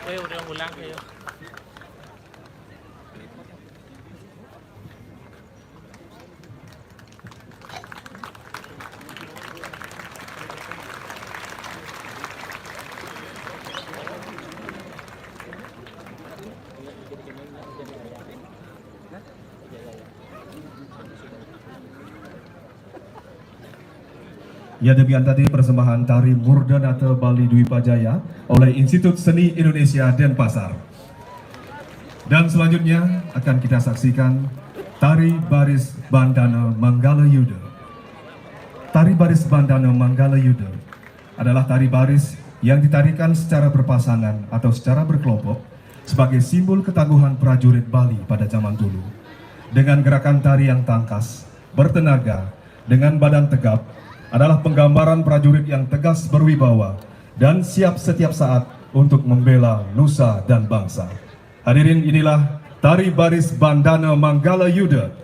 kayo, ulang kayo. Ya, demikian tadi persembahan tari Murdanata Bali Dwi Pajaya oleh Institut Seni Indonesia Denpasar. Dan selanjutnya akan kita saksikan tari baris Bandana Manggala Yuda. Tari baris Bandana Manggala Yuda adalah tari baris yang ditarikan secara berpasangan atau secara berkelompok sebagai simbol ketangguhan prajurit Bali pada zaman dulu. Dengan gerakan tari yang tangkas, bertenaga, dengan badan tegap, adalah penggambaran prajurit yang tegas berwibawa dan siap setiap saat untuk membela nusa dan bangsa. Hadirin, inilah tari baris Bandana Manggala Yuda.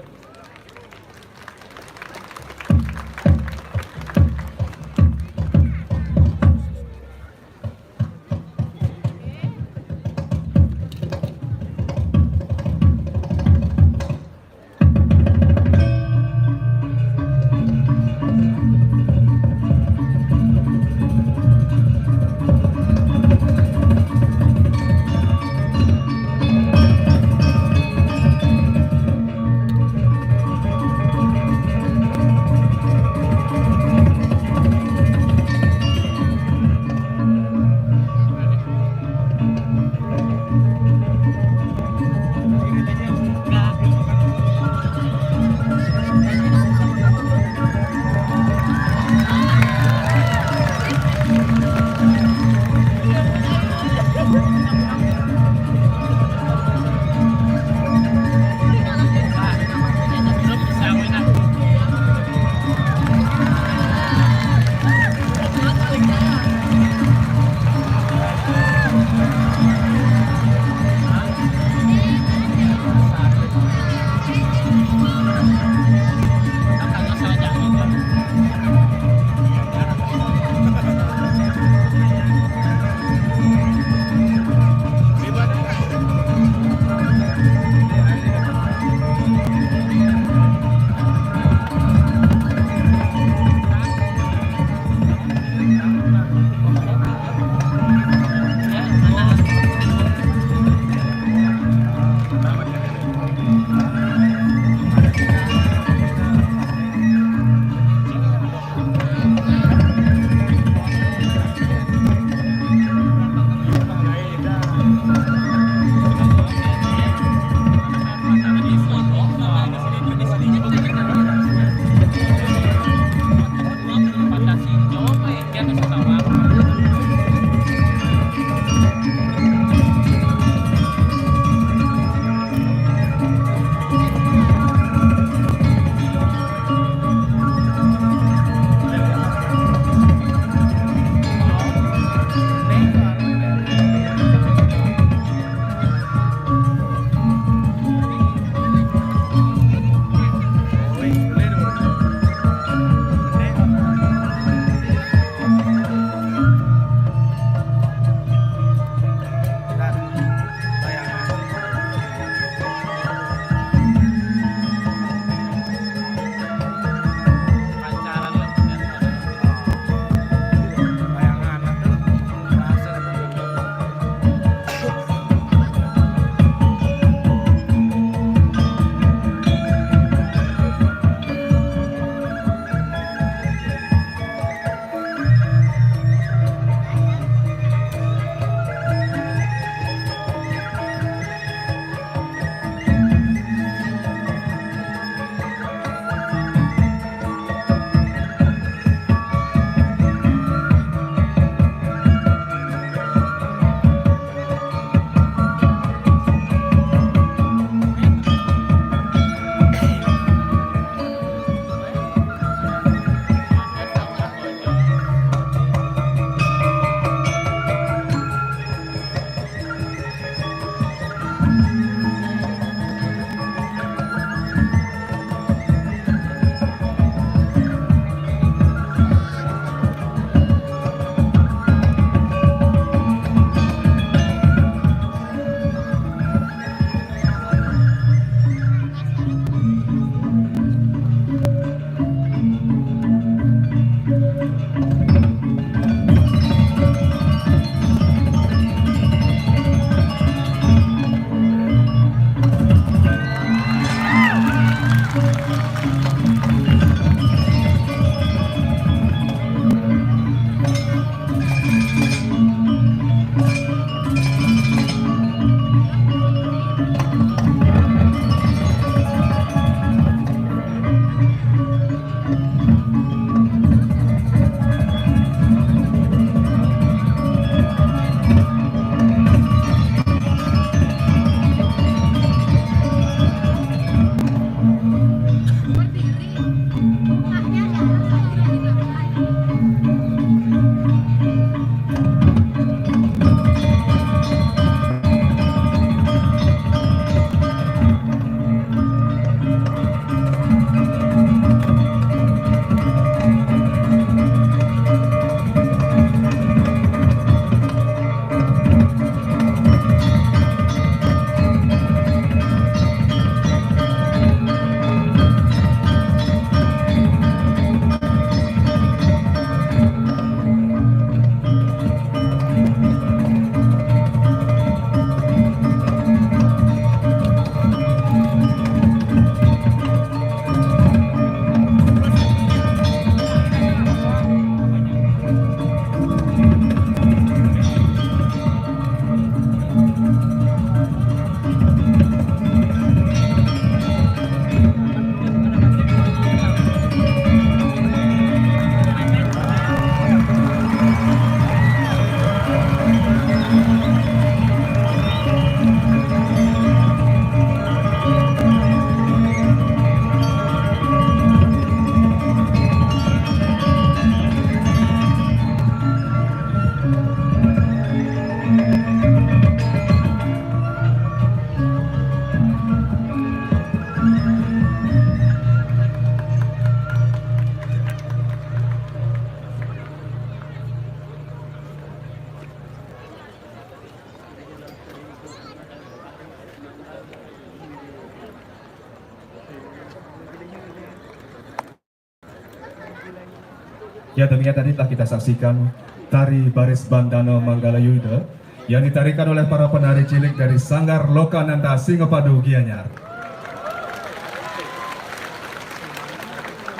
Ya, demikian tadi telah kita saksikan tari baris Bandana Manggala Yuda yang ditarikan oleh para penari cilik dari Sanggar Lokananta Singapadu Gianyar.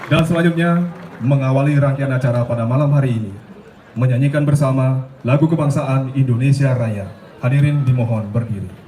Dan selanjutnya mengawali rangkaian acara pada malam hari ini, menyanyikan bersama lagu kebangsaan Indonesia Raya. Hadirin dimohon berdiri.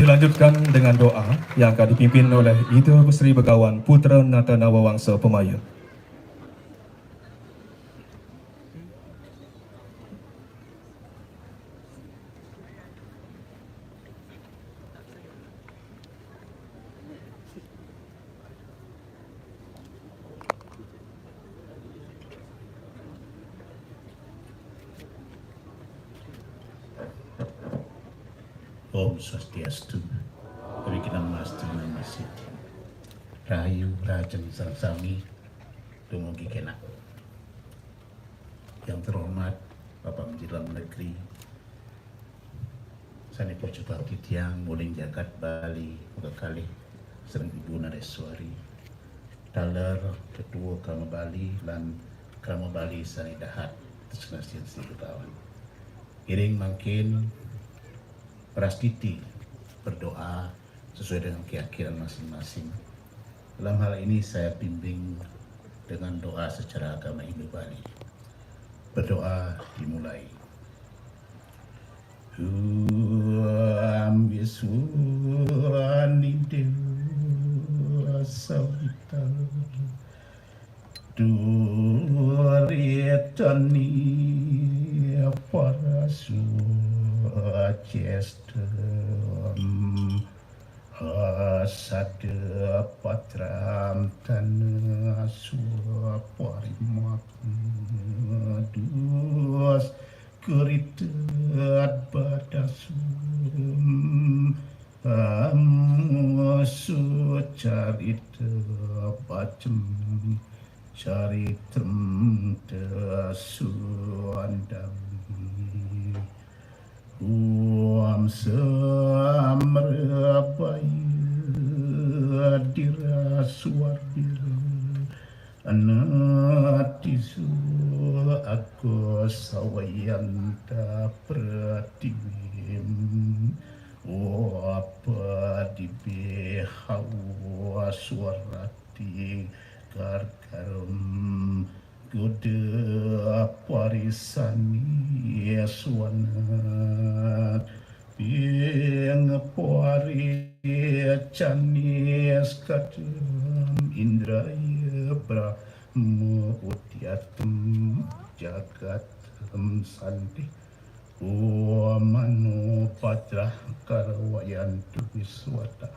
Dilanjutkan dengan doa yang akan dipimpin oleh Ida Besri Begawan Putra Nata Nawawangsa Pemaya. Om Swastiastu, Wikinam Mastu Namasit, Rahayu Rajang Sarangsami, Dumugi Kena. Yang terhormat Bapak Menteri Dalam Negeri, Sani Pocopati Tiang, Muling Jagat Bali, Mugakali, Serang Ibu Nareswari, Daler Ketua Krama Bali, dan Krama Bali Sani Dahat, Tersenasian Kawan. Iring makin Prastiti berdoa sesuai dengan keyakinan masing-masing. Dalam hal ini saya bimbing dengan doa secara agama Hindu Bali. Berdoa dimulai. Ambiswani Dewa Sawita Duritani Parasu Cestem Hasada Patram Tanah Suaparimak Dus Kuritat Badasum Amusu Carita Pacem Caritrem Dasuandam Om Samrabaya Diraswardir Anatisu Aku Sawayanta Pratimim Apa Dibehawa Swarati Karkarum Goda Parisani Swanat Pengapari Canis Katam Indraya Brahma Utiatam Jagatam Santi Manu patrah karawayantu wiswata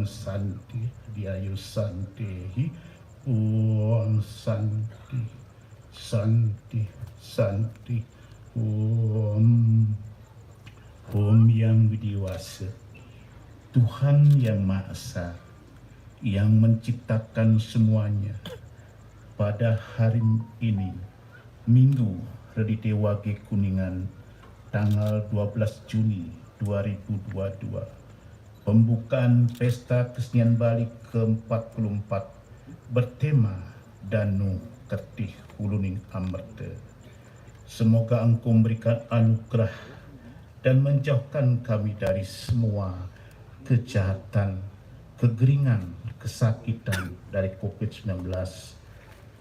santi diayu santi santi santi santi yang widiwasa, Tuhan yang Maha Esa yang menciptakan semuanya. Pada hari ini Minggu Redi Wage Kuningan tanggal 12 Juni 2022, pembukaan Pesta Kesenian Bali ke-44 bertema Danu Kertih Huluning Amerta. Semoga Engkau memberikan anugerah dan menjauhkan kami dari semua kejahatan, kegeringan, kesakitan dari COVID-19,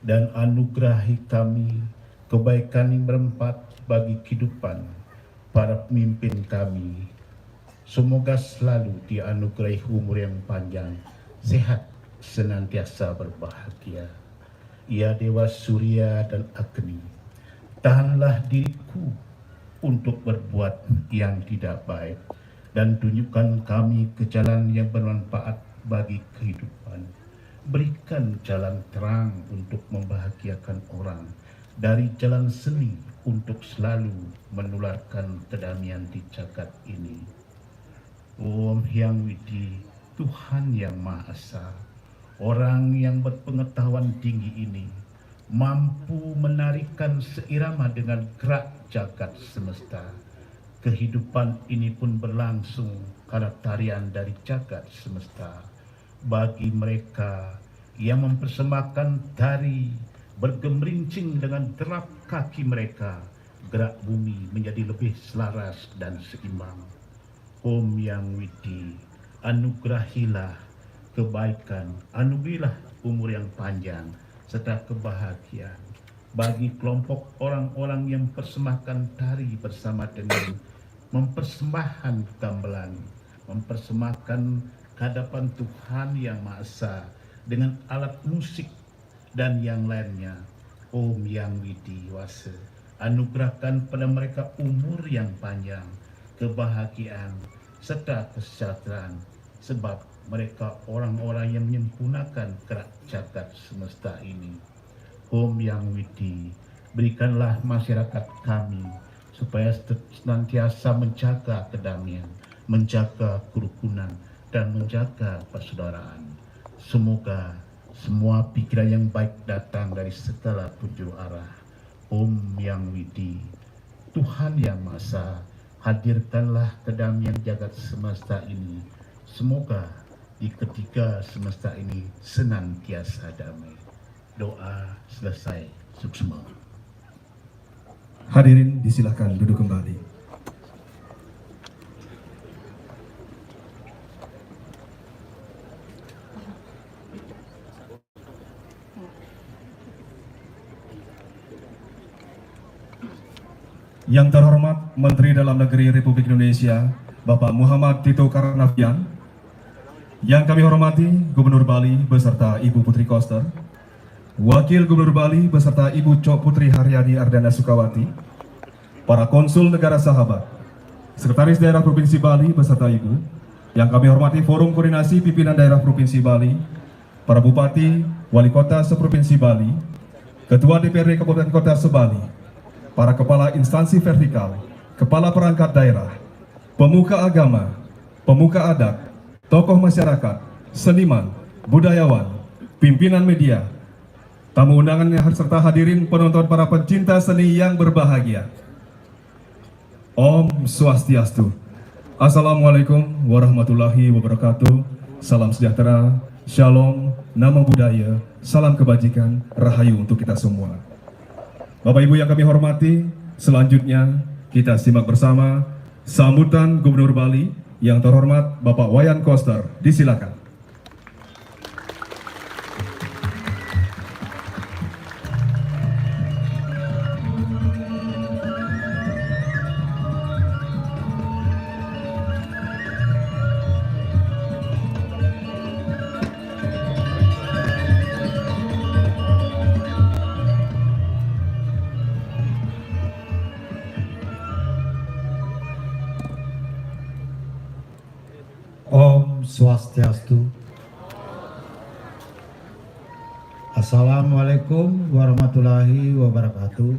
dan anugerahi kami kebaikan yang berempat bagi kehidupan para pemimpin kami. Semoga selalu dianugerahi umur yang panjang, sehat, senantiasa berbahagia. Ya Dewa Surya dan Agni, tahanlah diriku untuk berbuat yang tidak baik dan tunjukkan kami ke jalan yang bermanfaat bagi kehidupan. Berikan jalan terang untuk membahagiakan orang, dari jalan seni untuk selalu menularkan kedamaian di jagat ini. Om Hyang Widi, Tuhan yang Maha Esa, orang yang berpengetahuan tinggi ini mampu menarikan seirama dengan gerak jagat semesta. Kehidupan ini pun berlangsung karena tarian dari jagat semesta. Bagi mereka yang mempersembahkan tari bergemerincing dengan derap kaki mereka, gerak bumi menjadi lebih selaras dan seimbang. Om Yang Widi, anugerahilah kebaikan, anugerahilah umur yang panjang serta kebahagiaan bagi kelompok orang-orang yang mempersembahkan tari bersama dengan mempersembahkan gamelan, mempersembahkan kehadapan Tuhan yang Maha Esa dengan alat musik dan yang lainnya. Om Yang Widi Wase, anugerahkan pada mereka umur yang panjang, kebahagiaan serta kesejahteraan, sebab mereka orang-orang yang menyempurnakan gerak jagat semesta ini. Om Yang Widi, berikanlah masyarakat kami supaya senantiasa menjaga kedamaian, menjaga kerukunan, dan menjaga persaudaraan. Semoga semua pikiran yang baik datang dari segala penjuru arah. Om Yang Widi, Tuhan yang Maha Esa, hadirkanlah kedamaian jagat semesta ini. Semoga di ketiga semesta ini senantiasa damai. Doa selesai. Suksma. Hadirin disilakan duduk kembali. Yang terhormat Menteri Dalam Negeri Republik Indonesia, Bapak Muhammad Tito Karnavian. Yang kami hormati Gubernur Bali beserta Ibu Putri Koster, Wakil Gubernur Bali beserta Ibu Cok Putri Haryani Ardana Sukawati, para konsul negara sahabat, Sekretaris Daerah Provinsi Bali beserta Ibu, yang kami hormati Forum Koordinasi Pimpinan Daerah Provinsi Bali, para Bupati, Wali Kota Seprovinsi Bali, Ketua DPRD Kabupaten Kota Sebali, para kepala instansi vertikal, kepala perangkat daerah, pemuka agama, pemuka adat, tokoh masyarakat, seniman, budayawan, pimpinan media, tamu undangan serta hadirin penonton para pencinta seni yang berbahagia. Om Swastiastu. Assalamualaikum warahmatullahi wabarakatuh. Salam sejahtera, shalom, nama budaya, salam kebajikan, rahayu untuk kita semua. Bapak Ibu yang kami hormati, selanjutnya kita simak bersama sambutan Gubernur Bali yang terhormat Bapak Wayan Koster. Disilakan. Swastiastu. Assalamualaikum warahmatullahi wabarakatuh.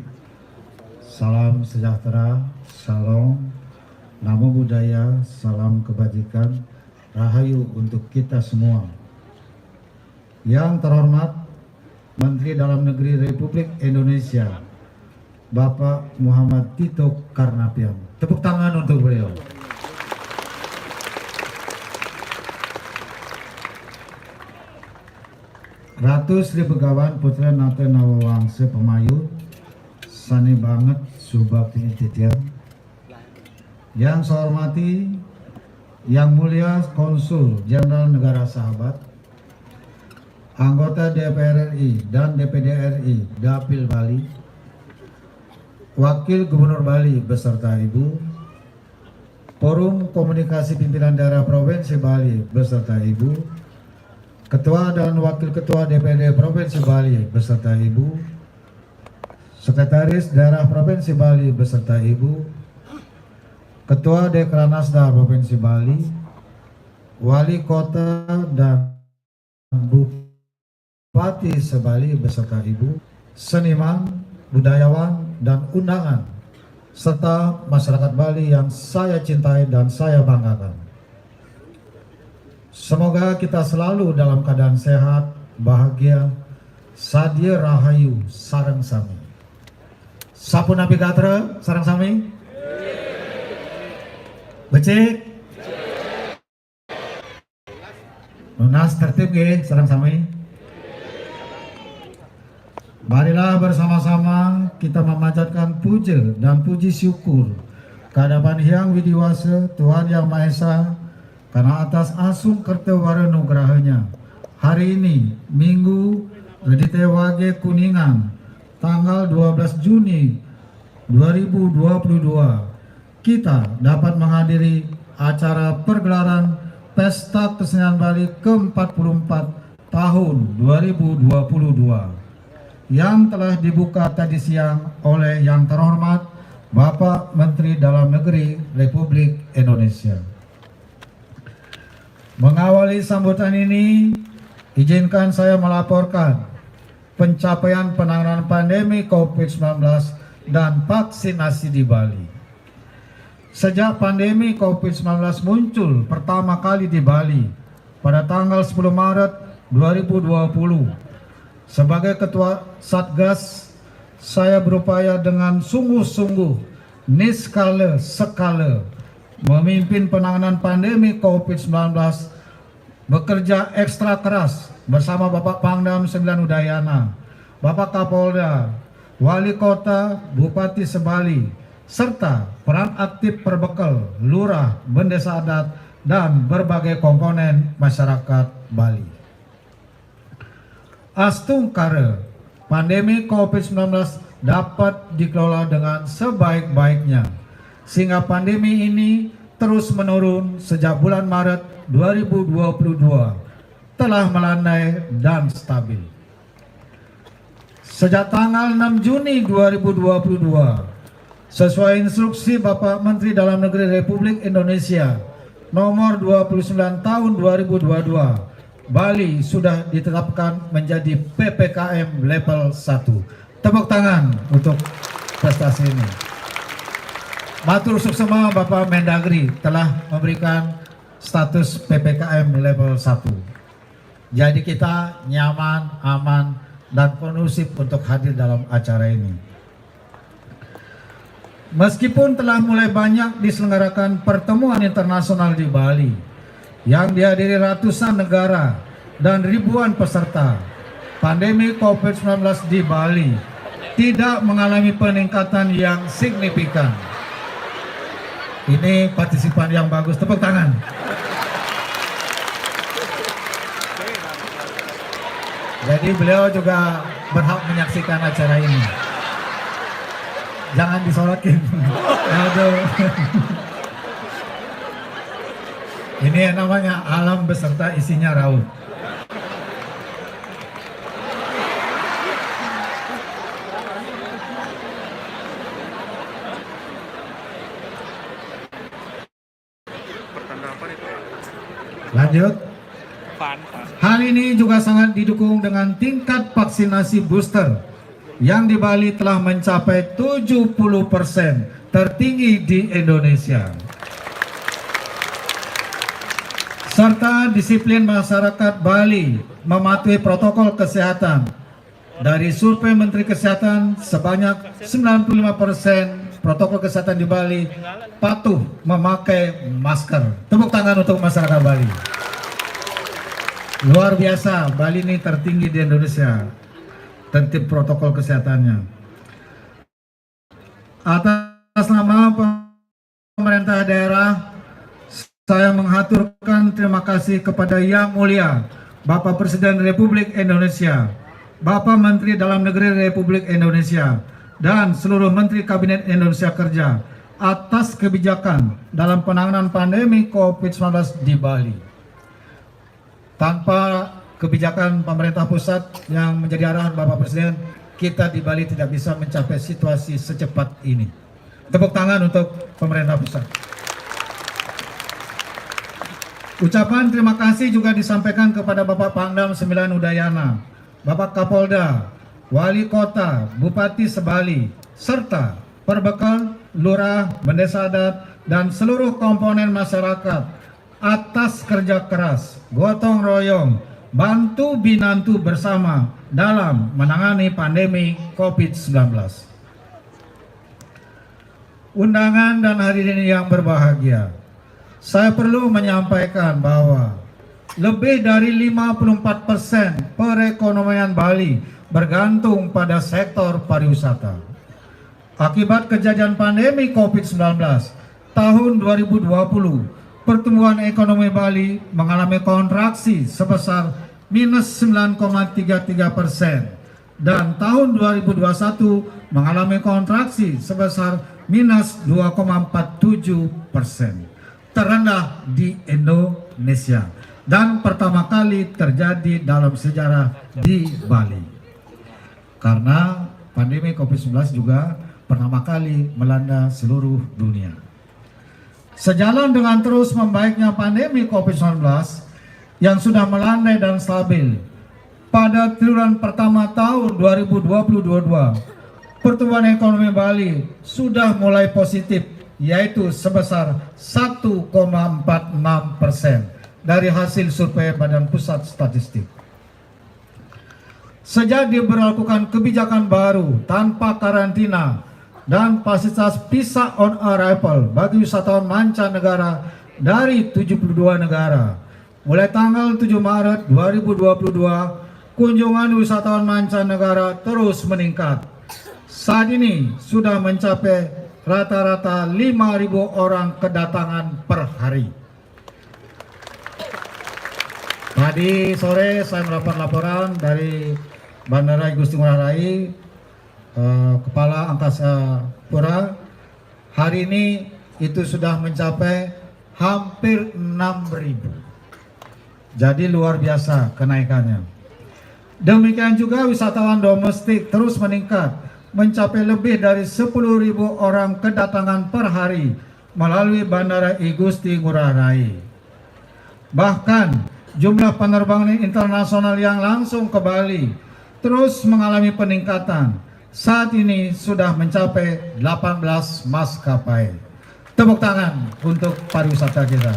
Salam sejahtera, salam, namo buddhaya, salam kebajikan, rahayu untuk kita semua. Yang terhormat Menteri Dalam Negeri Republik Indonesia, Bapak Muhammad Tito Karnavian. Tepuk tangan untuk beliau. Ratu Sri Begawan Putra Nate Nawawangsa Pemayu, Sani banget Subakti Titian. Yang saya hormati Yang Mulia Konsul Jenderal Negara Sahabat, anggota DPR RI dan DPD RI Dapil Bali, Wakil Gubernur Bali beserta Ibu, Forum Komunikasi Pimpinan Daerah Provinsi Bali beserta Ibu, Ketua dan Wakil Ketua DPD Provinsi Bali beserta Ibu, Sekretaris Daerah Provinsi Bali beserta Ibu, Ketua Dekranasda Provinsi Bali, Wali Kota dan Bupati Sebali beserta Ibu, seniman, budayawan, dan undangan, serta masyarakat Bali yang saya cintai dan saya banggakan. Semoga kita selalu dalam keadaan sehat, bahagia, sadia rahayu, sareng sami. Sapuna Pigatra, sareng sami. Becik. Lunas tertib ge, sareng sami. Marilah bersama-sama kita memanjatkan puja dan puji syukur kehadapan Hyang Widiwasa Tuhan Yang Maha Esa karena atas asung kertewara nugrahanya. Hari ini Minggu Redite Wage Kuningan tanggal 12 Juni 2022 kita dapat menghadiri acara pergelaran Pesta Kesenian Bali ke-44 tahun 2022 yang telah dibuka tadi siang oleh Yang Terhormat Bapak Menteri Dalam Negeri Republik Indonesia. Mengawali sambutan ini, izinkan saya melaporkan pencapaian penanganan pandemi COVID-19 dan vaksinasi di Bali. Sejak pandemi COVID-19 muncul pertama kali di Bali pada tanggal 10 Maret 2020, sebagai Ketua Satgas, saya berupaya dengan sungguh-sungguh, niskala sekala, memimpin penanganan pandemi COVID-19, bekerja ekstra keras bersama Bapak Pangdam 9 Udayana, Bapak Kapolda, Wali Kota, Bupati Sebali, serta peran aktif perbekal, lurah, bendesa adat, dan berbagai komponen masyarakat Bali. Astungkara pandemi COVID-19 dapat dikelola dengan sebaik-baiknya, sehingga pandemi ini terus menurun sejak bulan Maret 2022, telah melandai dan stabil. Sejak tanggal 6 Juni 2022, sesuai instruksi Bapak Menteri Dalam Negeri Republik Indonesia nomor 29 tahun 2022, Bali sudah ditetapkan menjadi PPKM level 1. Tepuk tangan untuk prestasi ini. Matur suksema Bapak Mendagri telah memberikan status PPKM level 1. Jadi kita nyaman, aman, dan kondusif untuk hadir dalam acara ini. Meskipun telah mulai banyak diselenggarakan pertemuan internasional di Bali yang dihadiri ratusan negara dan ribuan peserta, pandemi COVID-19 di Bali tidak mengalami peningkatan yang signifikan. Ini partisipan yang bagus, tepuk tangan. Jadi beliau juga berhak menyaksikan acara ini. Jangan disorotin. Aduh. Ini yang namanya alam beserta isinya raut. Lanjut. Hal ini juga sangat didukung dengan tingkat vaksinasi booster yang di Bali telah mencapai 70%, tertinggi di Indonesia. Serta disiplin masyarakat Bali mematuhi protokol kesehatan. Dari survei Menteri Kesehatan, sebanyak 95% protokol kesehatan di Bali patuh memakai masker. Tepuk tangan untuk masyarakat Bali. Luar biasa, Bali ini tertinggi di Indonesia tertib protokol kesehatannya. Atas nama pemerintah daerah, saya mengaturkan terima kasih kepada Yang Mulia Bapak Presiden Republik Indonesia, Bapak Menteri Dalam Negeri Republik Indonesia, dan seluruh Menteri Kabinet Indonesia Kerja atas kebijakan dalam penanganan pandemi COVID-19 di Bali. Tanpa kebijakan pemerintah pusat yang menjadi arahan Bapak Presiden, kita di Bali tidak bisa mencapai situasi secepat ini. Tepuk tangan untuk pemerintah pusat. Ucapan terima kasih juga disampaikan kepada Bapak Pangdam 9 Udayana, Bapak Kapolda, Wali Kota, Bupati Sebali, serta Perbekal, Lurah, Mendesa Adat, dan seluruh komponen masyarakat atas kerja keras, gotong royong, bantu binantu bersama dalam menangani pandemi COVID-19. Undangan dan hadirin yang berbahagia, saya perlu menyampaikan bahwa lebih dari 54% perekonomian Bali bergantung pada sektor pariwisata. Akibat kejadian pandemi COVID-19 tahun 2020, pertumbuhan ekonomi Bali mengalami kontraksi sebesar minus 9,33% dan tahun 2021 mengalami kontraksi sebesar minus 2,47%. Terendah di Indonesia dan pertama kali terjadi dalam sejarah di Bali. Karena pandemi COVID-19 juga pertama kali melanda seluruh dunia. Sejalan dengan terus membaiknya pandemi COVID-19 yang sudah melandai dan stabil, pada triwulan pertama tahun 2022, pertumbuhan ekonomi Bali sudah mulai positif, yaitu sebesar 1,46% dari hasil survei Badan Pusat Statistik. Sejak diberlakukan kebijakan baru tanpa karantina dan fasilitas visa on arrival bagi wisatawan mancanegara dari 72 negara, mulai tanggal 7 Maret 2022, kunjungan wisatawan mancanegara terus meningkat. Saat ini sudah mencapai rata-rata 5.000 orang kedatangan per hari. Tadi sore saya mendapat laporan dari Bandara Igusti Ngurah Rai, Kepala Angkasa Pura, hari ini itu sudah mencapai hampir 6.000. Jadi luar biasa kenaikannya. Demikian juga wisatawan domestik terus meningkat, mencapai lebih dari 10.000 orang kedatangan per hari melalui Bandara Igusti Ngurah Rai. Bahkan jumlah penerbangan internasional yang langsung ke Bali terus mengalami peningkatan. Saat ini sudah mencapai 18 maskapai. Tepuk tangan untuk pariwisata kita.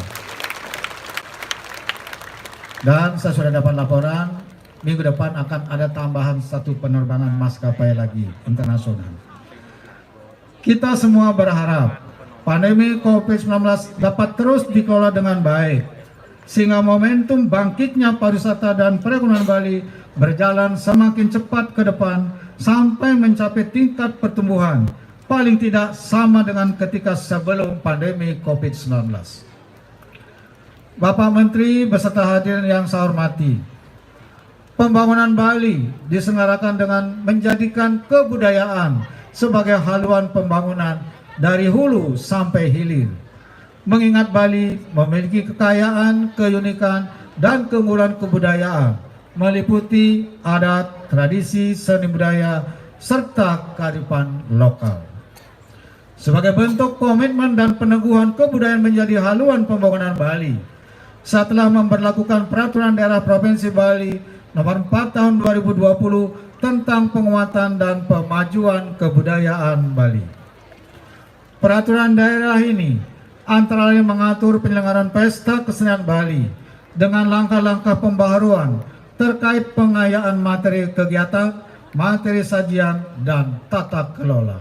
Dan saya sudah dapat laporan, minggu depan akan ada tambahan 1 penerbangan maskapai lagi internasional. Kita semua berharap pandemi COVID-19 dapat terus dikelola dengan baik, sehingga momentum bangkitnya pariwisata dan perekonomian Bali berjalan semakin cepat ke depan sampai mencapai tingkat pertumbuhan paling tidak sama dengan ketika sebelum pandemi COVID-19. Bapak Menteri beserta hadirin yang saya hormati, pembangunan Bali diselenggarakan dengan menjadikan kebudayaan sebagai haluan pembangunan dari hulu sampai hilir. Mengingat Bali memiliki kekayaan, keunikan, dan keunggulan kebudayaan, meliputi adat, tradisi, seni budaya, serta kearifan lokal. Sebagai bentuk komitmen dan peneguhan kebudayaan menjadi haluan pembangunan Bali, setelah memberlakukan Peraturan Daerah Provinsi Bali Nomor 4 Tahun 2020 tentang penguatan dan pemajuan kebudayaan Bali. Peraturan daerah ini antara lain mengatur penyelenggaraan Pesta Kesenian Bali dengan langkah-langkah pembaharuan terkait pengayaan materi kegiatan, materi sajian, dan tata kelola.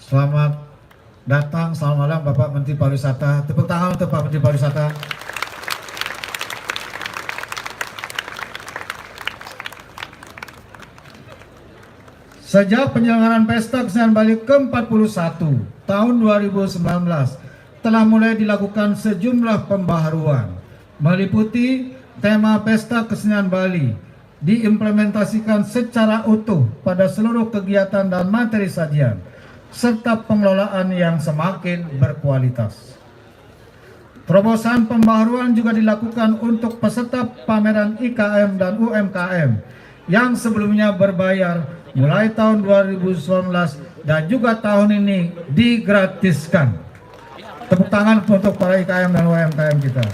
Selamat datang, selamat malam Bapak Menteri Pariwisata. Tepuk tangan untuk Pak Menteri Pariwisata. Sejak penyelenggaraan Pesta Kesenian Bali ke-41 tahun 2019 telah mulai dilakukan sejumlah pembaharuan meliputi tema Pesta Kesenian Bali diimplementasikan secara utuh pada seluruh kegiatan dan materi sajian serta pengelolaan yang semakin berkualitas. Terobosan pembaharuan juga dilakukan untuk peserta pameran IKM dan UMKM yang sebelumnya berbayar mulai tahun 2019 dan juga tahun ini digratiskan. Tepuk tangan untuk para IKM dan UMKM kita.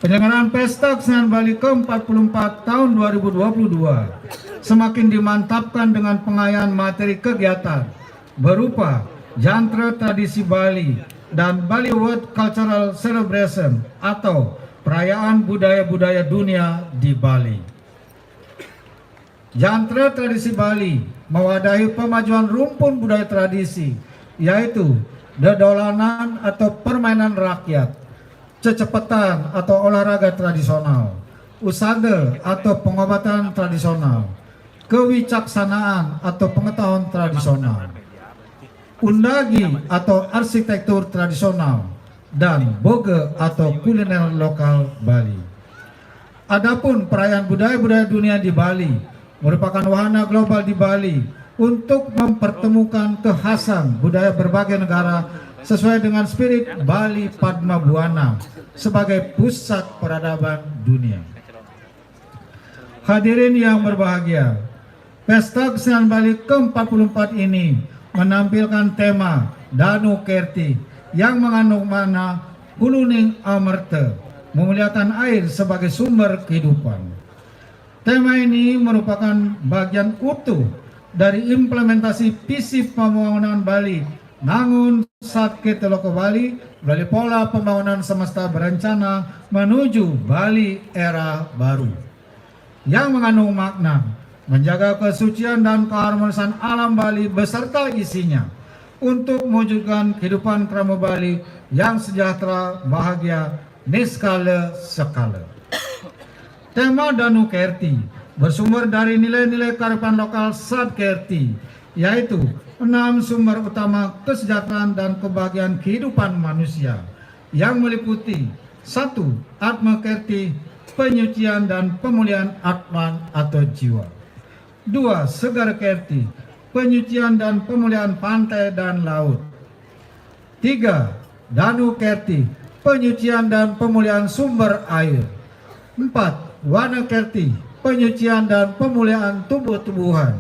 Penyelenggaraan Pesta Kesenian Bali ke-44 tahun 2022 semakin dimantapkan dengan pengayaan materi kegiatan berupa Jantra Tradisi Bali dan Bali World Cultural Celebration atau perayaan budaya-budaya dunia di Bali. Jantra Tradisi Bali mewadahi pemajuan rumpun budaya tradisi, yaitu dedolanan atau permainan rakyat, cecepatan atau olahraga tradisional, usada atau pengobatan tradisional, kewicaksanaan atau pengetahuan tradisional, undagi atau arsitektur tradisional, dan boge atau kuliner lokal Bali. Adapun perayaan budaya-budaya dunia di Bali merupakan wahana global di Bali untuk mempertemukan kekhasan budaya berbagai negara sesuai dengan spirit Bali Padma Buana sebagai pusat peradaban dunia. Hadirin yang berbahagia, Pesta Kesenian Bali ke-44 ini menampilkan tema Danu Kerti yang mengandung makna Huluning Amarta, memuliakan air sebagai sumber kehidupan. Tema ini merupakan bagian utuh dari implementasi visi pembangunan Bali Nangun Satke Teloko Bali melalui pola pembangunan semesta berencana menuju Bali era baru yang mengandung makna menjaga kesucian dan keharmonisan alam Bali beserta isinya untuk mewujudkan kehidupan krama Bali yang sejahtera, bahagia, niskala sekala. Tema Danu Kerti bersumber dari nilai-nilai kearifan lokal Sadkerti, yaitu 6 sumber utama kesejahteraan dan kebahagiaan kehidupan manusia yang meliputi 1. Atma Kerti, penyucian dan pemulihan atman atau jiwa. 2. Segar Kerti, penyucian dan pemulihan pantai dan laut. 3. Danu Kerti, penyucian dan pemulihan sumber air. 4. Wana Kerti, penyucian dan pemulihan tumbuh-tumbuhan.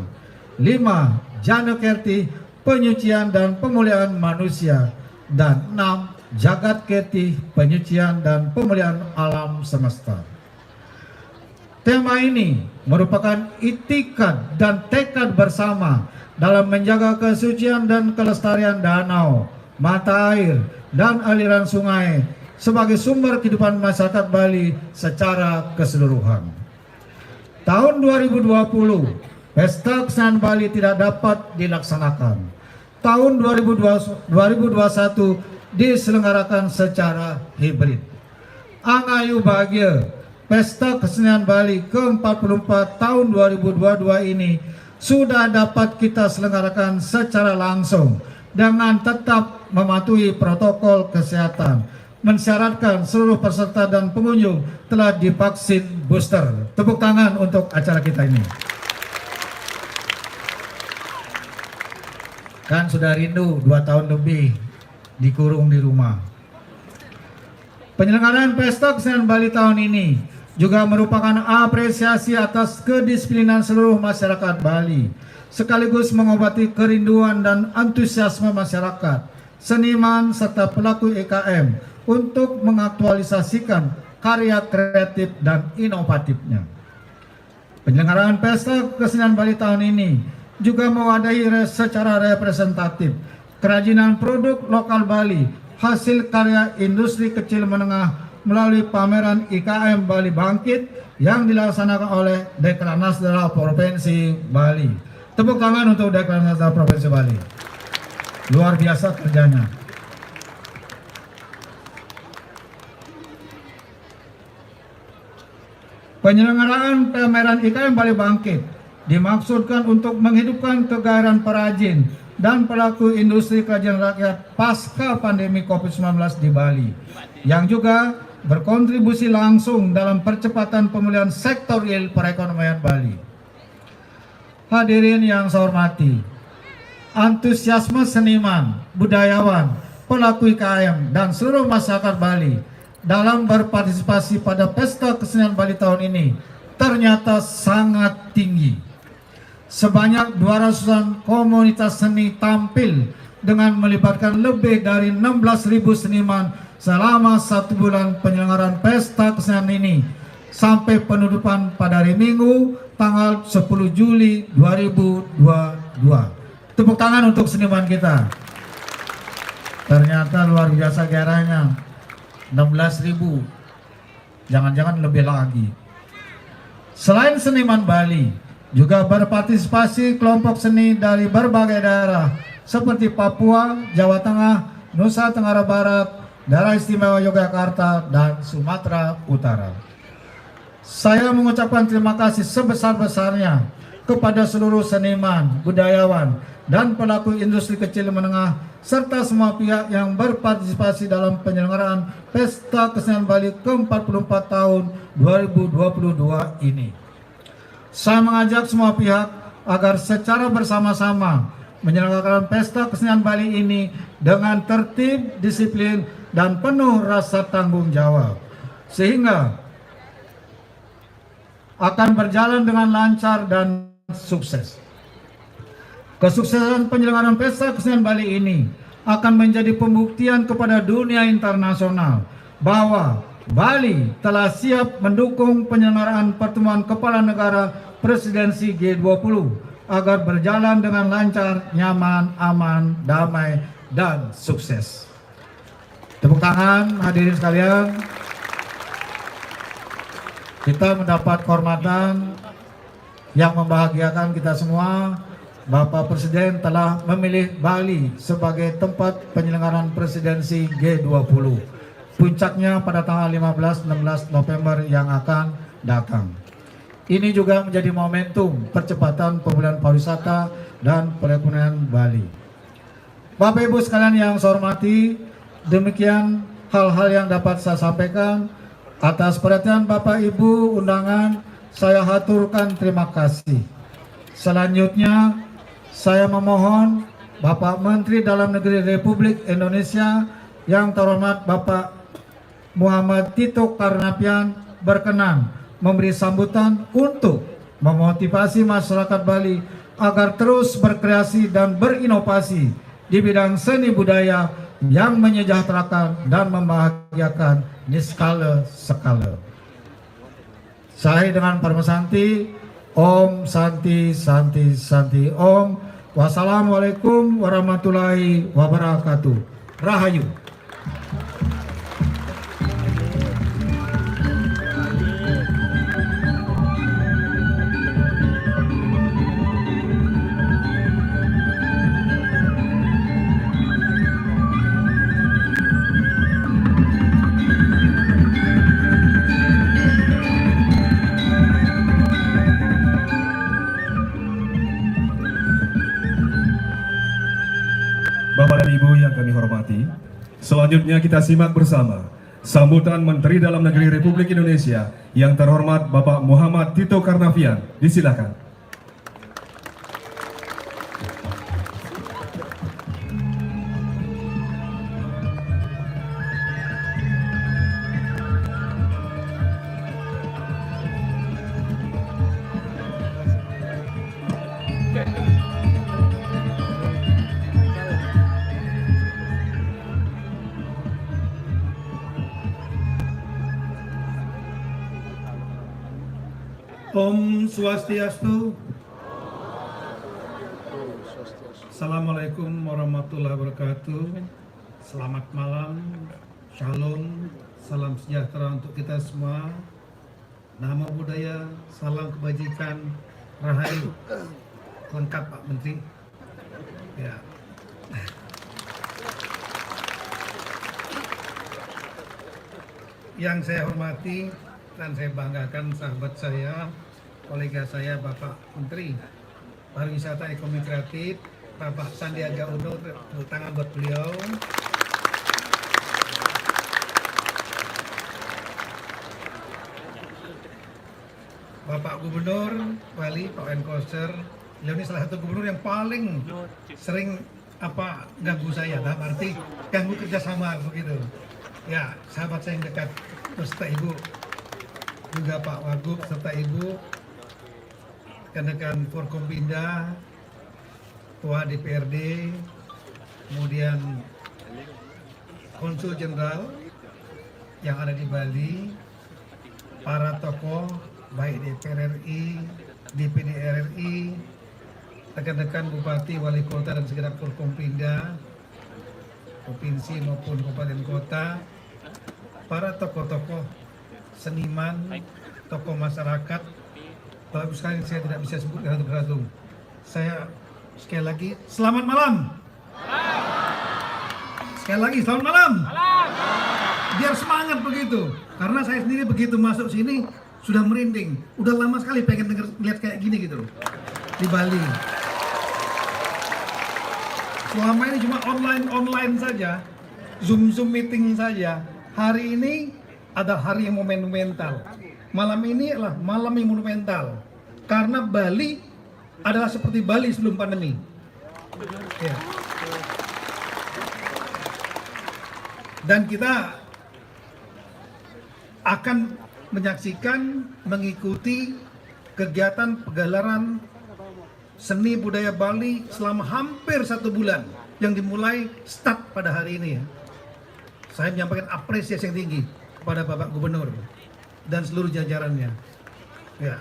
5. Jana Kerti, penyucian dan pemulihan manusia. Dan 6. Jagat Kerti, penyucian dan pemulihan alam semesta. Tema ini merupakan itikad dan tekad bersama dalam menjaga kesucian dan kelestarian danau, mata air, dan aliran sungai sebagai sumber kehidupan masyarakat Bali secara keseluruhan. Tahun 2020, Pesta Kesenian Bali tidak dapat dilaksanakan. Tahun 2021 diselenggarakan secara hibrid. Angayu bahagia, Pesta Kesenian Bali ke-44 tahun 2022 ini sudah dapat kita selenggarakan secara langsung dengan tetap mematuhi protokol kesehatan, mensyaratkan seluruh peserta dan pengunjung telah divaksin booster. Tepuk tangan untuk acara kita ini. Kan sudah rindu 2 tahun lebih dikurung di rumah. Penyelenggaraan Pesta Kesenian Bali tahun ini juga merupakan apresiasi atas kedisiplinan seluruh masyarakat Bali, sekaligus mengobati kerinduan dan antusiasme masyarakat, seniman serta pelaku IKM untuk mengaktualisasikan karya kreatif dan inovatifnya. Penyelenggaraan Pesta Kesenian Bali tahun ini juga mewadahi secara representatif kerajinan produk lokal Bali, hasil karya industri kecil menengah melalui pameran IKM Bali Bangkit yang dilaksanakan oleh Dekranasda Daerah Provinsi Bali. Tepuk tangan untuk Dekranasda Daerah Provinsi Bali. Luar biasa kerjanya. Penyelenggaraan pameran IKM Bali Bangkit dimaksudkan untuk menghidupkan kegairahan perajin dan pelaku industri kerajinan rakyat pasca pandemi COVID-19 di Bali, yang juga berkontribusi langsung dalam percepatan pemulihan sektor real perekonomian Bali. Hadirin yang saya hormati, antusiasme seniman, budayawan, pelaku IKM, dan seluruh masyarakat Bali dalam berpartisipasi pada Pesta Kesenian Bali tahun ini ternyata sangat tinggi. Sebanyak 200-an komunitas seni tampil dengan melibatkan lebih dari 16.000 seniman selama 1 bulan penyelenggaraan Pesta Kesenian ini sampai penutupan pada hari Minggu tanggal 10 Juli 2022. Tepuk tangan untuk seniman kita. Ternyata luar biasa gairahnya. 16.000. Jangan-jangan lebih lagi. Selain seniman Bali, juga berpartisipasi kelompok seni dari berbagai daerah seperti Papua, Jawa Tengah, Nusa Tenggara Barat, Daerah Istimewa Yogyakarta, dan Sumatera Utara. Saya mengucapkan terima kasih sebesar-besarnya kepada seluruh seniman, budayawan, dan pelaku industri kecil menengah, serta semua pihak yang berpartisipasi dalam penyelenggaraan Pesta Kesenian Bali ke-44 tahun 2022 ini. Saya mengajak semua pihak agar secara bersama-sama menyelenggarakan Pesta Kesenian Bali ini dengan tertib, disiplin, dan penuh rasa tanggung jawab, sehingga akan berjalan dengan lancar dan sukses. Kesuksesan penyelenggaraan Pesta Kesenian Bali ini akan menjadi pembuktian kepada dunia internasional bahwa Bali telah siap mendukung penyelenggaraan pertemuan kepala negara presidensi G20 agar berjalan dengan lancar, nyaman, aman, damai, dan sukses. Tepuk tangan hadirin sekalian. Kita mendapat kehormatan yang membahagiakan kita semua. Bapak Presiden telah memilih Bali sebagai tempat penyelenggaraan presidensi G20. Puncaknya pada tanggal 15-16 November yang akan datang. Ini juga menjadi momentum percepatan pemulihan pariwisata dan perekonomian Bali. Bapak Ibu sekalian yang saya hormati, demikian hal-hal yang dapat saya sampaikan. Atas perhatian Bapak Ibu undangan, saya haturkan terima kasih. Selanjutnya, saya memohon Bapak Menteri Dalam Negeri Republik Indonesia yang terhormat Bapak Muhammad Tito Karnavian berkenan memberi sambutan untuk memotivasi masyarakat Bali agar terus berkreasi dan berinovasi di bidang seni budaya yang menyejahterakan dan membahagiakan di skala. Saya dengan Parmasanti, Om Santi Santi Santi Om. Wassalamualaikum warahmatullahi wabarakatuh. Rahayu. Bapak dan Ibu yang kami hormati, selanjutnya kita simak bersama sambutan Menteri Dalam Negeri Republik Indonesia yang terhormat Bapak Muhammad Tito Karnavian. Disilakan. Om Swastiastu. Assalamualaikum warahmatullahi wabarakatuh. Selamat malam, shalom, salam sejahtera untuk kita semua. Nama budaya, salam kebajikan, rahayu. Lengkap Pak Menteri. Ya. Yang saya hormati dan saya banggakan sahabat saya, kolega saya Bapak Menteri Pariwisata Ekonomi Kreatif, Bapak Sandiaga Uno, tepuk tangan buat beliau. Bapak Gubernur Bali, Pak Enkoser, beliau ini salah satu gubernur yang paling sering ganggu saya, dalam arti ganggu kerjasama begitu. Ya, sahabat saya yang dekat, serta Ibu, juga Pak Wagub serta Ibu, rekan-rekan Forkompinda, Ketua DPRD, kemudian Konsul Jenderal yang ada di Bali, para tokoh baik DPR RI, DPD RI, rekan-rekan Bupati, Wali Kota dan segenap Forkompinda, provinsi maupun kabupaten kota, para tokoh-tokoh seniman, tokoh masyarakat, bagus sekali saya tidak bisa sebutkan satu persatu. Saya sekali lagi selamat malam. Sekali lagi selamat malam. Biar semangat begitu, karena saya sendiri begitu masuk sini sudah merinding. Udah lama sekali pengen lihat kayak gini gitu loh di Bali. Selama ini cuma online saja, Zoom meeting saja. Hari ini ada hari yang monumental. Malam ini adalah malam yang monumental. Karena Bali adalah seperti Bali sebelum pandemi. Ya. Dan kita akan menyaksikan, mengikuti kegiatan pegelaran seni budaya Bali selama hampir 1 bulan yang dimulai start pada hari ini ya. Saya menyampaikan apresiasi yang tinggi kepada Bapak Gubernur dan seluruh jajarannya. Ya,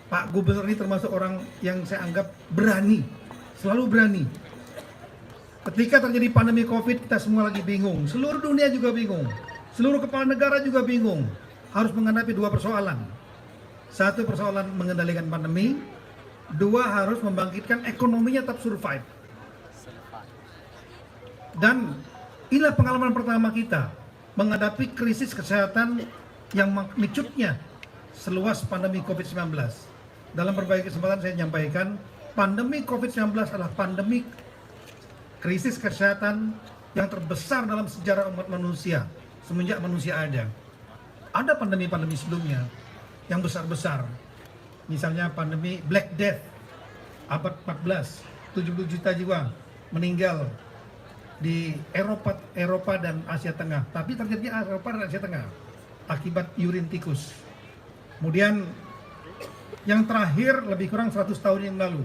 Pak Gubernur ini termasuk orang yang saya anggap berani, selalu berani. Ketika terjadi pandemi COVID, kita semua lagi bingung. Seluruh dunia juga bingung. Seluruh kepala negara juga bingung. Harus menghadapi 2 persoalan. 1 persoalan mengendalikan pandemi, 2 harus membangkitkan ekonominya tetap survive. Dan inilah pengalaman pertama kita menghadapi krisis kesehatan yang magnitudenya seluas pandemi COVID-19. Dalam berbagai kesempatan saya menyampaikan, pandemi COVID-19 adalah pandemi krisis kesehatan yang terbesar dalam sejarah umat manusia semenjak manusia ada. Ada pandemi-pandemi sebelumnya yang besar-besar. Misalnya pandemi Black Death abad 14, 70 juta jiwa meninggal di Eropa dan Asia Tengah, tapi terjadinya Eropa dan Asia Tengah akibat urin tikus. Kemudian yang terakhir lebih kurang 100 tahun yang lalu,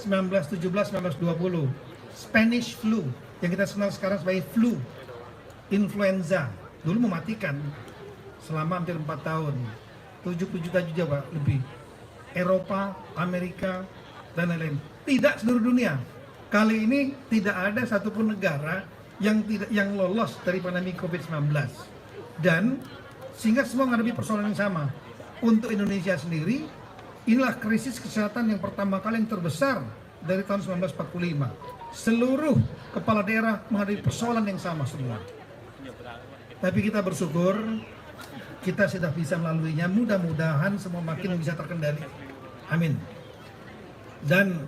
1917-1920, Spanish flu yang kita kenal sekarang sebagai flu influenza, dulu mematikan selama hampir 4 tahun, 70 juta jiwa lebih, Eropa, Amerika dan lain-lain. Tidak seluruh dunia. Kali ini tidak ada satupun negara yang lolos dari pandemi COVID-19. Dan sehingga semua menghadapi persoalan yang sama. Untuk Indonesia sendiri, inilah krisis kesehatan yang pertama kali yang terbesar dari tahun 1945. Seluruh kepala daerah menghadapi persoalan yang sama semua. Tapi kita bersyukur kita sudah bisa melaluinya. Mudah-mudahan semua makin bisa terkendali. Amin. Dan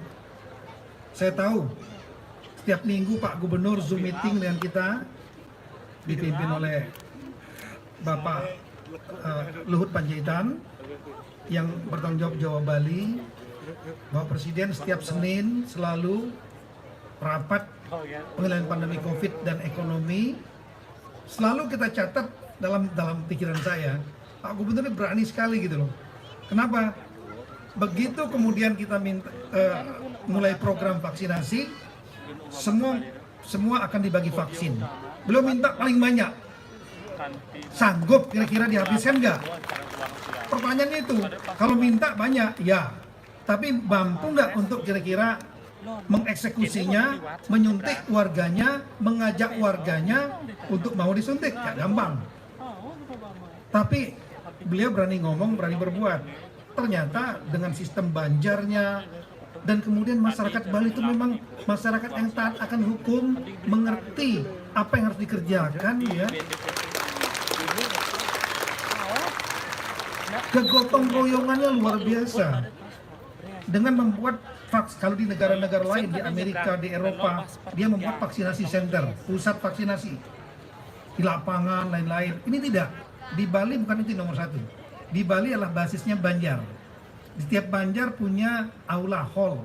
saya tahu setiap minggu Pak Gubernur Zoom meeting dengan kita dipimpin oleh Bapak Luhut Panjaitan yang bertanggung jawab Jawa Bali. Bapak Presiden setiap Senin selalu rapat pengendalian pandemi COVID dan ekonomi. Selalu kita catat dalam pikiran saya, Pak Gubernur ini berani sekali gitu loh. Kenapa? Begitu kemudian kita mulai program vaksinasi, semua akan dibagi vaksin. Belum minta paling banyak. Sanggup kira-kira dihabiskan nggak? pertanyaannya itu, kalau minta banyak, ya. Tapi mampu nggak untuk kira-kira mengeksekusinya, menyuntik warganya, mengajak warganya untuk mau disuntik? Ya gampang. Tapi beliau berani ngomong, berani berbuat. Ternyata dengan sistem banjarnya, dan kemudian masyarakat Bali itu memang masyarakat yang taat akan hukum, mengerti apa yang harus dikerjakan, ya. Kegotong royongannya luar biasa. Dengan membuat kalau di negara-negara lain, di Amerika, di Eropa, dia membuat vaksinasi center, pusat vaksinasi di lapangan, lain-lain. Ini tidak. Di Bali bukan itu nomor satu. Di Bali adalah basisnya Banjar. Di setiap Banjar punya aula hall.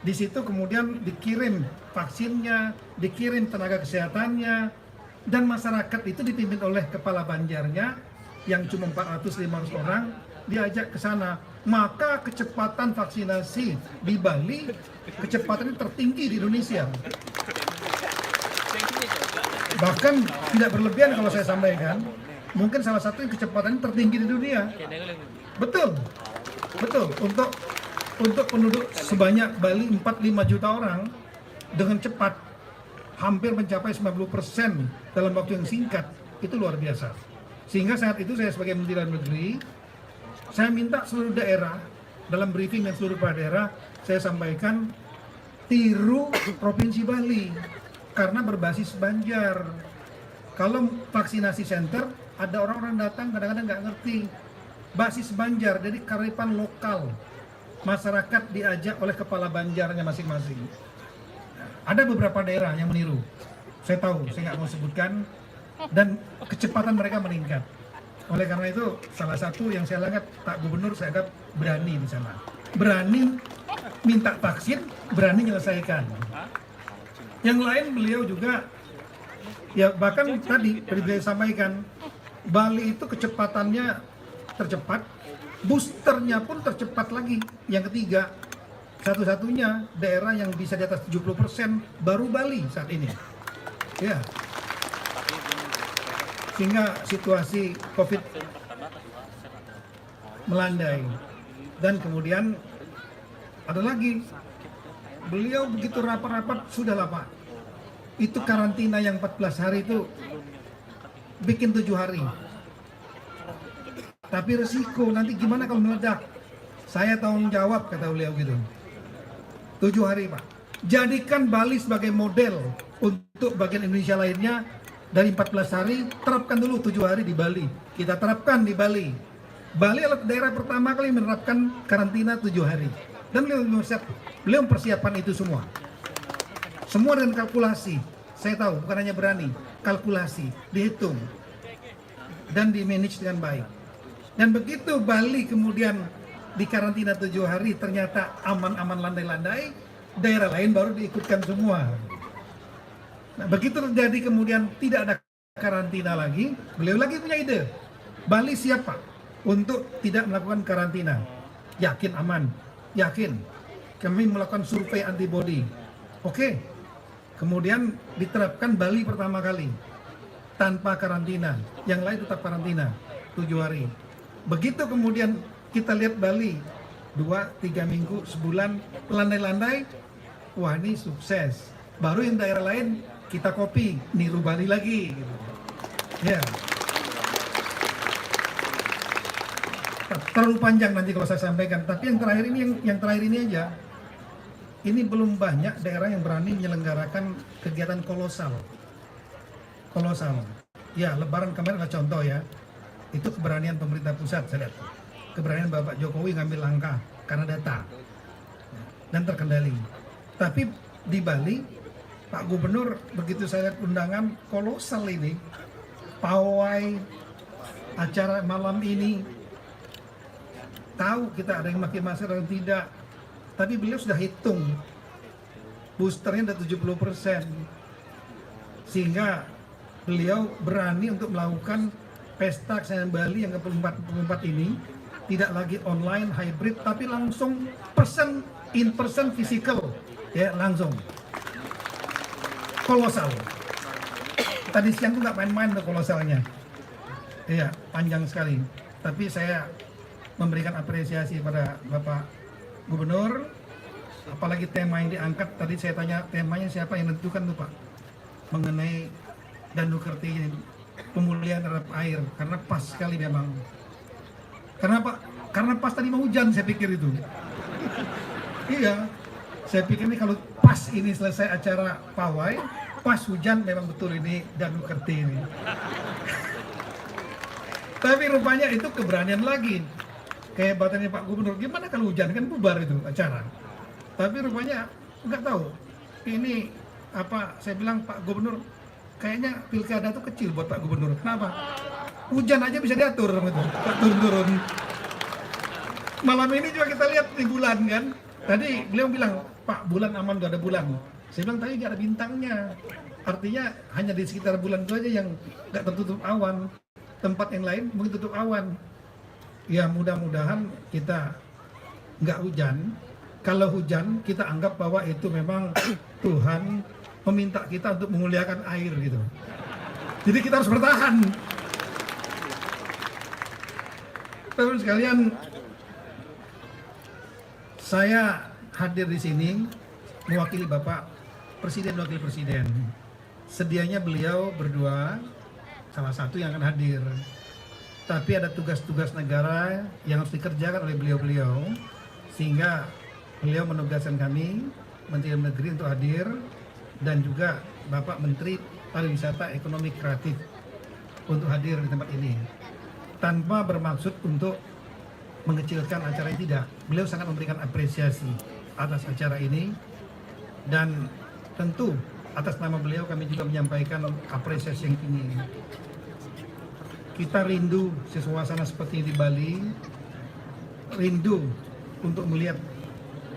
Di situ kemudian dikirim vaksinnya, dikirim tenaga kesehatannya, dan masyarakat itu dipimpin oleh kepala Banjarnya yang cuma 400-500 orang, diajak ke sana. Maka kecepatan vaksinasi di Bali, kecepatannya tertinggi di Indonesia. Bahkan tidak berlebihan kalau saya sampaikan, mungkin salah satu yang kecepatannya tertinggi di dunia. Betul, betul. Untuk penduduk sebanyak Bali 4-5 juta orang, dengan cepat hampir mencapai 90% dalam waktu yang singkat, itu luar biasa. Sehingga saat itu saya sebagai Menteri Dalam Negeri, saya minta seluruh daerah, dalam briefing dan seluruh daerah, saya sampaikan tiru Provinsi Bali karena berbasis Banjar. Kalau vaksinasi center, ada orang-orang datang kadang-kadang nggak ngerti. Basis Banjar, jadi kearifan lokal. Masyarakat diajak oleh kepala Banjarnya masing-masing. Ada beberapa daerah yang meniru. Saya tahu, saya nggak mau sebutkan. Dan kecepatan mereka meningkat. Oleh karena itu, salah satu yang saya lihat Pak Gubernur, saya anggap berani di sana. Berani minta vaksin, berani menyelesaikan. Yang lain beliau juga, ya bahkan tadi beliau sampaikan, Bali itu kecepatannya tercepat, boosternya pun tercepat lagi. Yang ketiga, satu-satunya daerah yang bisa di atas 70% baru Bali saat ini. Ya. Sehingga situasi COVID melandai. Dan kemudian ada lagi, beliau begitu rapat-rapat, sudah lah Pak, itu karantina yang 14 hari itu bikin 7 hari. Tapi resiko nanti gimana kalau meledak? Saya tanggung jawab, kata beliau gitu. 7 hari Pak. Jadikan Bali sebagai model untuk bagian Indonesia lainnya. Dari 14 hari, terapkan dulu 7 hari di Bali. Kita terapkan di Bali. Bali adalah daerah pertama kali menerapkan karantina 7 hari. Dan beliau mempersiapkan itu semua. Semua dengan kalkulasi. Saya tahu, bukan hanya berani. Kalkulasi, dihitung. Dan di-manage dengan baik. Dan begitu Bali kemudian di karantina 7 hari, ternyata aman-aman landai-landai, daerah lain baru diikutkan semua. Nah, begitu terjadi kemudian tidak ada karantina lagi, beliau lagi punya ide. Bali siapa untuk tidak melakukan karantina? Yakin aman? Yakin. Kami melakukan survei antibody. Oke. Kemudian diterapkan Bali pertama kali tanpa karantina. Yang lain tetap karantina 7 hari. Begitu kemudian kita lihat Bali 2-3 minggu, sebulan, landai-landai, wah ini sukses. Baru yang daerah lain kita copy, niru Bali lagi gitu. Ya. Terlalu panjang nanti kalau saya sampaikan, tapi yang terakhir ini aja. Ini belum banyak daerah yang berani menyelenggarakan kegiatan kolosal. Kolosal. Ya, Lebaran kemarin adalah contoh ya. Itu keberanian pemerintah pusat, saya lihat. Keberanian Bapak Jokowi ngambil langkah karena data dan terkendali. Tapi di Bali, Pak Gubernur begitu saya lihat undangan kolosal ini, pawai, acara malam ini, tahu kita ada yang pakai masker dan tidak, tapi beliau sudah hitung boosternya udah 70%, sehingga beliau berani untuk melakukan pesta kesenian Bali yang ke-44 ini tidak lagi online, hybrid, tapi langsung in person physical, ya langsung. Kolosal. Tadi siang tuh nggak main-main tuh kolosalnya. Iya, panjang sekali. Tapi saya memberikan apresiasi pada Bapak Gubernur, apalagi tema yang diangkat. Tadi saya tanya temanya siapa yang menentukan tuh Pak, mengenai Danau Kerti, pemulihan terhadap air, karena pas sekali memang. Kenapa? Karena pas tadi mau hujan, saya pikir itu. Iya, saya pikir ini kalau pas ini selesai acara pawai, pas hujan, memang betul ini Danau Kerti ini. Tapi rupanya itu keberanian lagi, kehebatannya Pak Gubernur. Gimana kalau hujan, kan bubar itu acara. Tapi rupanya nggak tahu. Ini apa? Saya bilang Pak Gubernur, kayaknya pilkada itu kecil buat Pak Gubernur. Kenapa? Hujan aja bisa diatur gitu, turun-turun. Malam ini juga kita lihat di bulan kan. Tadi beliau bilang, Pak, bulan aman, gak ada bulan. Saya bilang tadi gak ada bintangnya. Artinya hanya di sekitar bulan itu aja yang gak tertutup awan. Tempat yang lain mungkin tutup awan. Ya mudah-mudahan kita nggak hujan. Kalau hujan kita anggap bahwa itu memang Tuhan meminta kita untuk memuliakan air gitu. Jadi kita harus bertahan. Terus sekalian, saya hadir di sini mewakili Bapak Presiden dan Wakil Presiden. Sedianya beliau berdua salah satu yang akan hadir. Tapi ada tugas-tugas negara yang harus dikerjakan oleh beliau-beliau, sehingga beliau menugaskan kami, Menteri Dalam Negeri, untuk hadir, dan juga Bapak Menteri Pariwisata Ekonomi Kreatif untuk hadir di tempat ini. Tanpa bermaksud untuk mengecilkan acara ini, tidak. Beliau sangat memberikan apresiasi atas acara ini, dan tentu atas nama beliau kami juga menyampaikan apresiasi yang tinggi. Kita rindu suasana seperti di Bali, rindu untuk melihat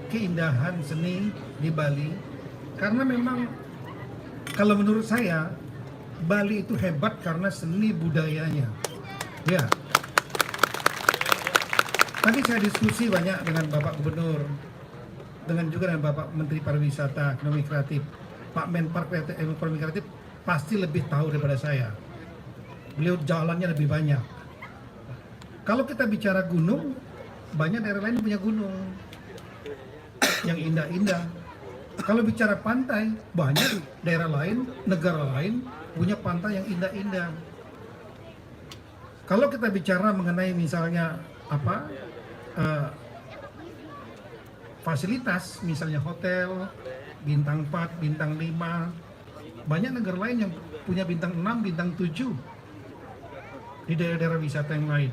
keindahan seni di Bali, karena memang kalau menurut saya Bali itu hebat karena seni budayanya. Ya. Tadi saya diskusi banyak dengan Bapak Gubernur, dengan juga dengan Bapak Menteri Pariwisata Ekonomi Kreatif. Pak Menpar Ekonomi Kreatif pasti lebih tahu daripada saya. Beliau jalannya lebih banyak. Kalau kita bicara gunung, banyak daerah lain punya gunung yang indah-indah. Kalau bicara pantai, banyak daerah lain, negara lain punya pantai yang indah-indah. Kalau kita bicara mengenai misalnya apa fasilitas, misalnya hotel bintang 4, bintang 5, banyak negara lain yang punya bintang 6, bintang 7 di daerah-daerah wisata yang lain.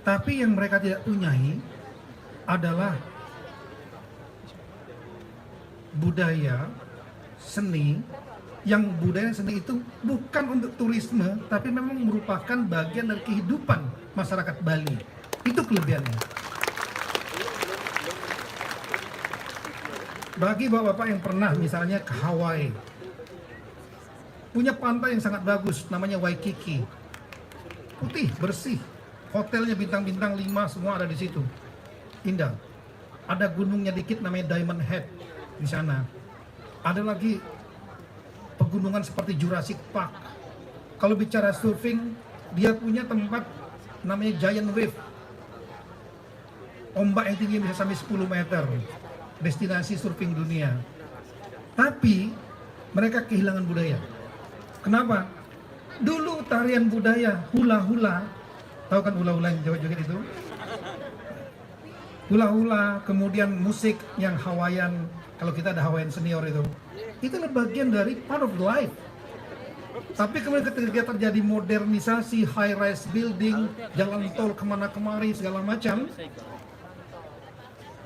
Tapi yang mereka tidak punyai adalah budaya seni, yang budaya seni itu bukan untuk turisme, tapi memang merupakan bagian dari kehidupan masyarakat Bali. Itu kelebihannya. Bagi bapak-bapak yang pernah misalnya ke Hawaii, punya pantai yang sangat bagus, namanya Waikiki. Putih, bersih, hotelnya bintang-bintang 5 semua ada di situ. Indah. Ada gunungnya dikit namanya Diamond Head di sana. Ada lagi pegunungan seperti Jurassic Park. Kalau bicara surfing, dia punya tempat namanya Giant Wave. Ombak yang tinggi bisa sampai 10 meter. Destinasi surfing dunia. Tapi mereka kehilangan budaya. Kenapa? Dulu tarian budaya hula-hula, tahu kan hula-hula yang joget-joget itu? Hula-hula, kemudian musik yang Hawaiian, kalau kita ada Hawaiian senior itu adalah bagian dari part of life. Tapi kemudian ketika terjadi modernisasi, high-rise building, jalan tol kemana-kemari, segala macam,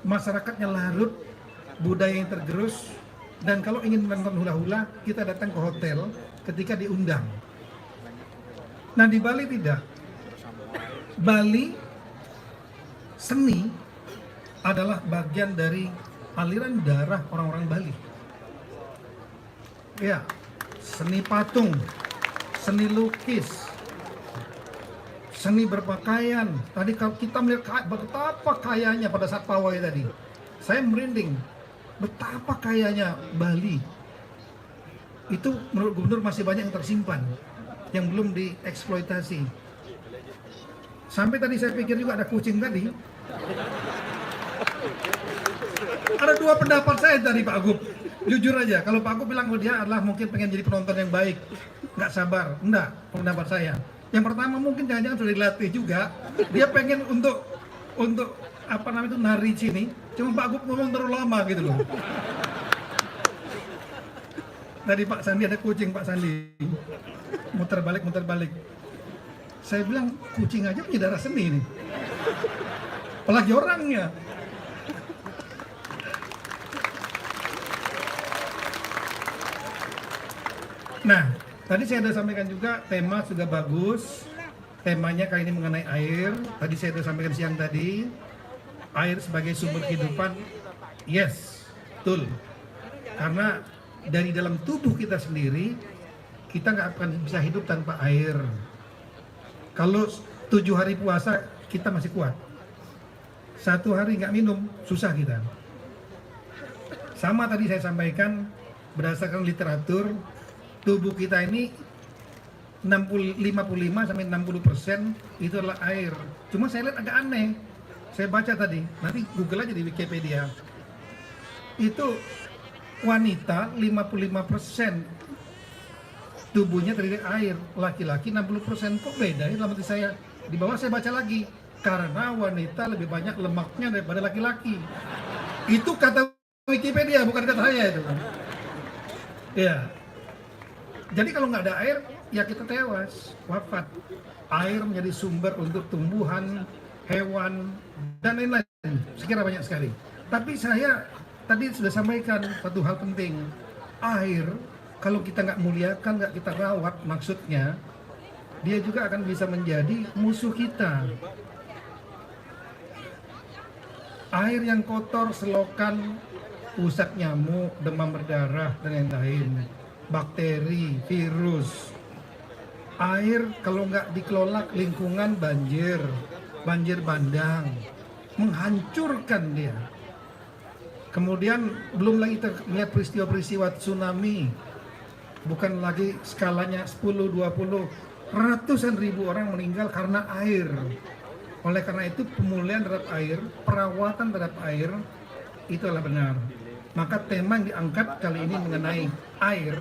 masyarakatnya larut, budaya yang tergerus, dan kalau ingin menonton hula-hula, kita datang ke hotel ketika diundang. Nah di Bali tidak. Bali, seni adalah bagian dari aliran darah orang-orang Bali. Ya, seni patung, seni lukis, seni berpakaian. Tadi kalau kita melihat betapa kayanya pada saat pawai tadi, saya merinding. Betapa kayanya Bali. Itu menurut Gubernur masih banyak yang tersimpan, yang belum dieksploitasi. Sampai tadi saya pikir juga ada kucing tadi. Ada dua pendapat saya tadi Pak Gub. Jujur aja, kalau Pak Gub bilang dia adalah mungkin pengen jadi penonton yang baik, nggak sabar. Enggak, pendapat saya. Yang pertama mungkin jangan-jangan sudah dilatih juga. Dia pengen untuk apa namanya itu nari sini. Cuma Pak Gub ngomong terlalu lama gitu loh. Tadi Pak Sandi ada kucing Pak Sandi. Muter balik. Saya bilang kucing aja punya darah seni nih. Apalagi orangnya. Nah, tadi saya sudah sampaikan juga tema sudah bagus. Temanya kali ini mengenai air. Tadi saya sudah sampaikan siang tadi. Air sebagai sumber kehidupan. Yes, betul. Karena dari dalam tubuh kita sendiri, kita nggak akan bisa hidup tanpa air. Kalau 7 hari puasa, kita masih kuat. 1 hari nggak minum, susah kita. Sama tadi saya sampaikan, berdasarkan literatur, tubuh kita ini 55 sampai 60% itu adalah air. Cuma saya lihat agak aneh. Saya baca tadi, nanti Google aja di Wikipedia. Itu wanita 55% tubuhnya terdiri air, laki-laki 60%. Kok beda ya dalam hati saya? Di bawah saya baca lagi, karena wanita lebih banyak lemaknya daripada laki-laki. Itu kata Wikipedia, bukan kata saya itu. Ya. Jadi kalau nggak ada air, ya kita tewas, wafat. Air menjadi sumber untuk tumbuhan, hewan, dan lain-lain. Sekira banyak sekali. Tapi saya tadi sudah sampaikan satu hal penting. Air, kalau kita nggak muliakan, nggak kita rawat, maksudnya, dia juga akan bisa menjadi musuh kita. Air yang kotor, selokan, pusat nyamuk, demam berdarah, dan lain-lain. Bakteri, virus. Air kalau nggak dikelola lingkungan banjir bandang, menghancurkan dia. Kemudian belum lagi kita melihat peristiwa-peristiwa tsunami, bukan lagi skalanya 10, 20, ratusan ribu orang meninggal karena air. Oleh karena itu pemulihan terhadap air, perawatan terhadap air itu adalah benar. Maka tema yang diangkat kali ini mengenai air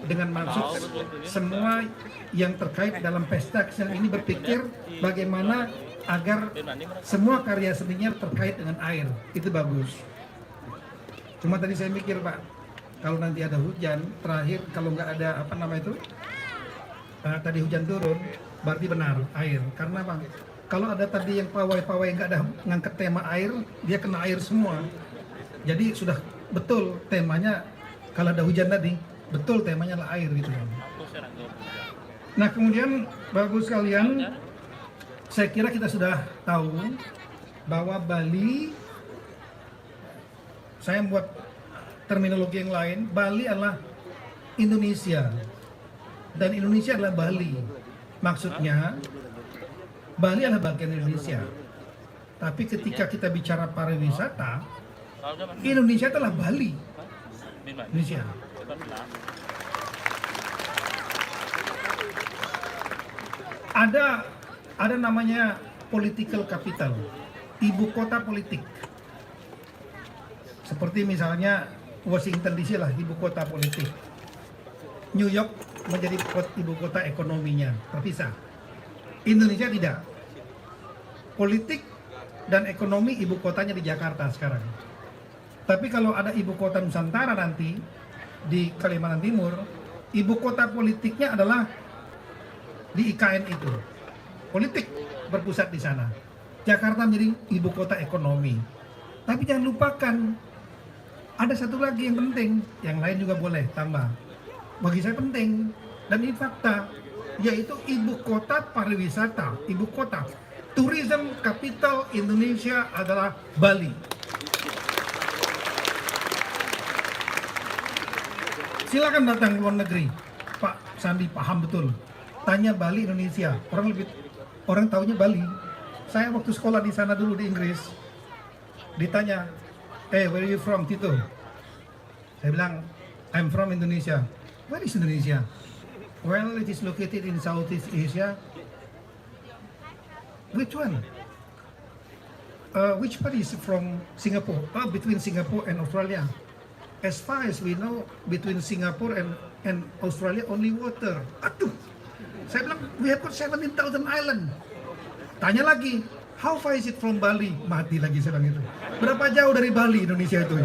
dengan maksud semua yang terkait dalam pesta kesenian ini berpikir bagaimana agar semua karya seninya terkait dengan air. Itu bagus. Cuma tadi saya mikir Pak, kalau nanti ada hujan, terakhir kalau nggak ada apa nama itu, tadi hujan turun, berarti benar air. Karena Bang, kalau ada tadi yang pawai-pawai nggak ada ngangkat tema air, dia kena air semua. Jadi sudah betul temanya, kalau ada hujan tadi, betul temanya adalah air gitu. Nah kemudian bagus sekalian, saya kira kita sudah tahu bahwa Bali, saya buat terminologi yang lain, Bali adalah Indonesia dan Indonesia adalah Bali. Maksudnya Bali adalah bagian Indonesia. Tapi ketika kita bicara pariwisata, Indonesia adalah Bali. Indonesia. Ada namanya political capital, ibu kota politik. Seperti misalnya Washington DC lah ibu kota politik. New York menjadi ibu kota ekonominya, terpisah. Indonesia tidak. Politik dan ekonomi ibu kotanya di Jakarta sekarang. Tapi kalau ada ibu kota Nusantara nanti di Kalimantan Timur, ibu kota politiknya adalah di IKN itu. Politik berpusat di sana. Jakarta menjadi ibu kota ekonomi. Tapi jangan lupakan, ada satu lagi yang penting, yang lain juga boleh tambah. Bagi saya penting, dan ini fakta, yaitu ibu kota pariwisata, ibu kota. Tourism capital Indonesia adalah Bali. Silakan datang ke luar negeri, Pak Sandi paham betul. Tanya Bali Indonesia, orang taunya Bali. Saya waktu sekolah di sana dulu di Inggris, ditanya, where are you from, Tito? Saya bilang, I'm from Indonesia. Where is Indonesia? Well, it is located in Southeast Asia. Which one? Which part is from Singapore? Between Singapore and Australia. As far as we know, between Singapore and Australia only water. Aduh, saya bilang we have got 17,000 island. Tanya lagi, how far is it from Bali? Mati lagi saya bilang itu. Berapa jauh dari Bali Indonesia itu?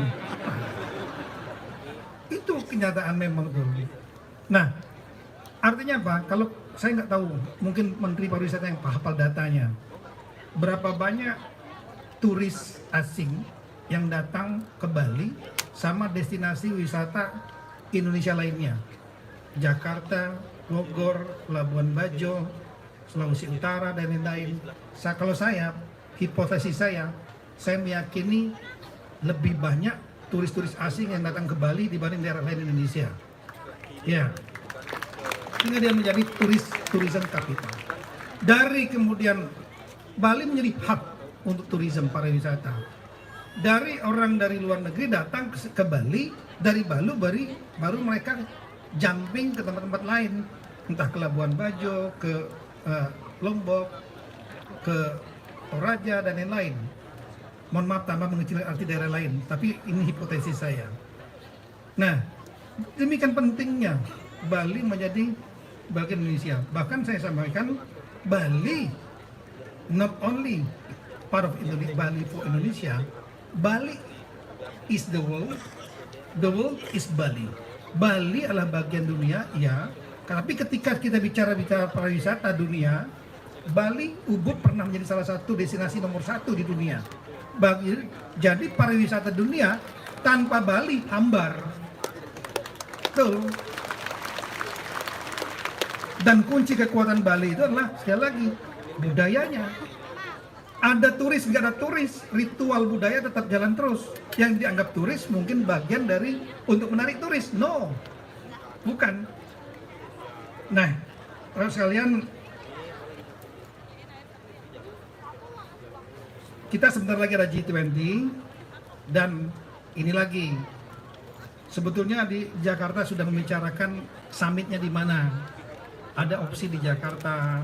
Itu kenyataan memang tuh. Nah, artinya apa? Kalau saya nggak tahu, mungkin Menteri Pariwisata yang hafal datanya. Berapa banyak turis asing yang datang ke Bali sama destinasi wisata Indonesia lainnya. Jakarta, Bogor, Labuan Bajo, Sulawesi Utara, dan lain-lain. Kalau saya, hipotesis saya meyakini lebih banyak turis-turis asing yang datang ke Bali dibanding daerah lain Indonesia. Ya, sehingga dia menjadi tourism capital. Dari kemudian Bali menjadi hub untuk turisme pariwisata. Dari orang dari luar negeri datang ke Bali, dari baru mereka jumping ke tempat-tempat lain, entah ke Labuan Bajo, ke Lombok, ke Toraja, dan lain-lain. Mohon maaf tambah mengecil arti daerah lain, tapi ini hipotesis saya. Nah, demikian pentingnya Bali menjadi bagian Indonesia. Bahkan saya sampaikan, Bali not only part of Indonesia, Bali for Indonesia, Bali is the world is Bali. Bali adalah bagian dunia, ya. Tapi ketika kita bicara pariwisata dunia, Bali, Ubud pernah menjadi salah satu destinasi nomor 1 di dunia. Jadi pariwisata dunia tanpa Bali hambar. Betul. Dan kunci kekuatan Bali itu adalah sekali lagi budayanya. Ada turis, nggak ada turis, ritual budaya tetap jalan terus. Yang dianggap turis mungkin bagian dari untuk menarik turis. No, bukan. Nah, kalau sekalian, kita sebentar lagi ada G20 dan ini lagi. Sebetulnya di Jakarta sudah membicarakan summitnya di mana. Ada opsi di Jakarta,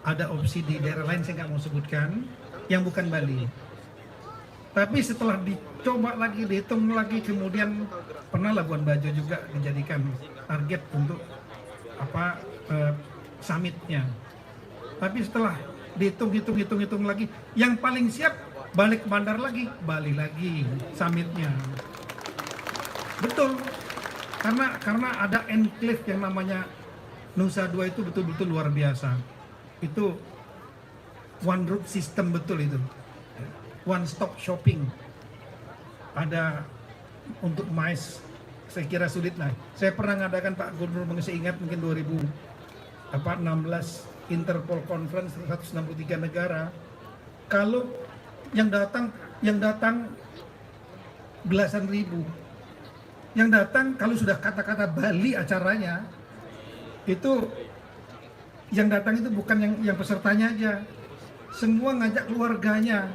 ada opsi di daerah lain saya nggak mau sebutkan, yang bukan Bali. Tapi setelah dicoba lagi, dihitung lagi, kemudian pernah Labuan Bajo juga dijadikan target untuk summitnya. Tapi setelah dihitung lagi, yang paling siap balik ke bandar lagi, Bali lagi summitnya. Betul, karena ada enclave yang namanya Nusa Dua itu betul-betul luar biasa. Itu one route system betul itu, one stop shopping. Ada untuk MICE, saya kira sulit. Nah, saya pernah ngadakan, Pak Gubernur masih ingat, mungkin 2016 Interpol Conference 163 negara. Kalau yang datang belasan ribu, yang datang kalau sudah kata-kata Bali acaranya, itu yang datang itu bukan yang pesertanya aja, semua ngajak keluarganya,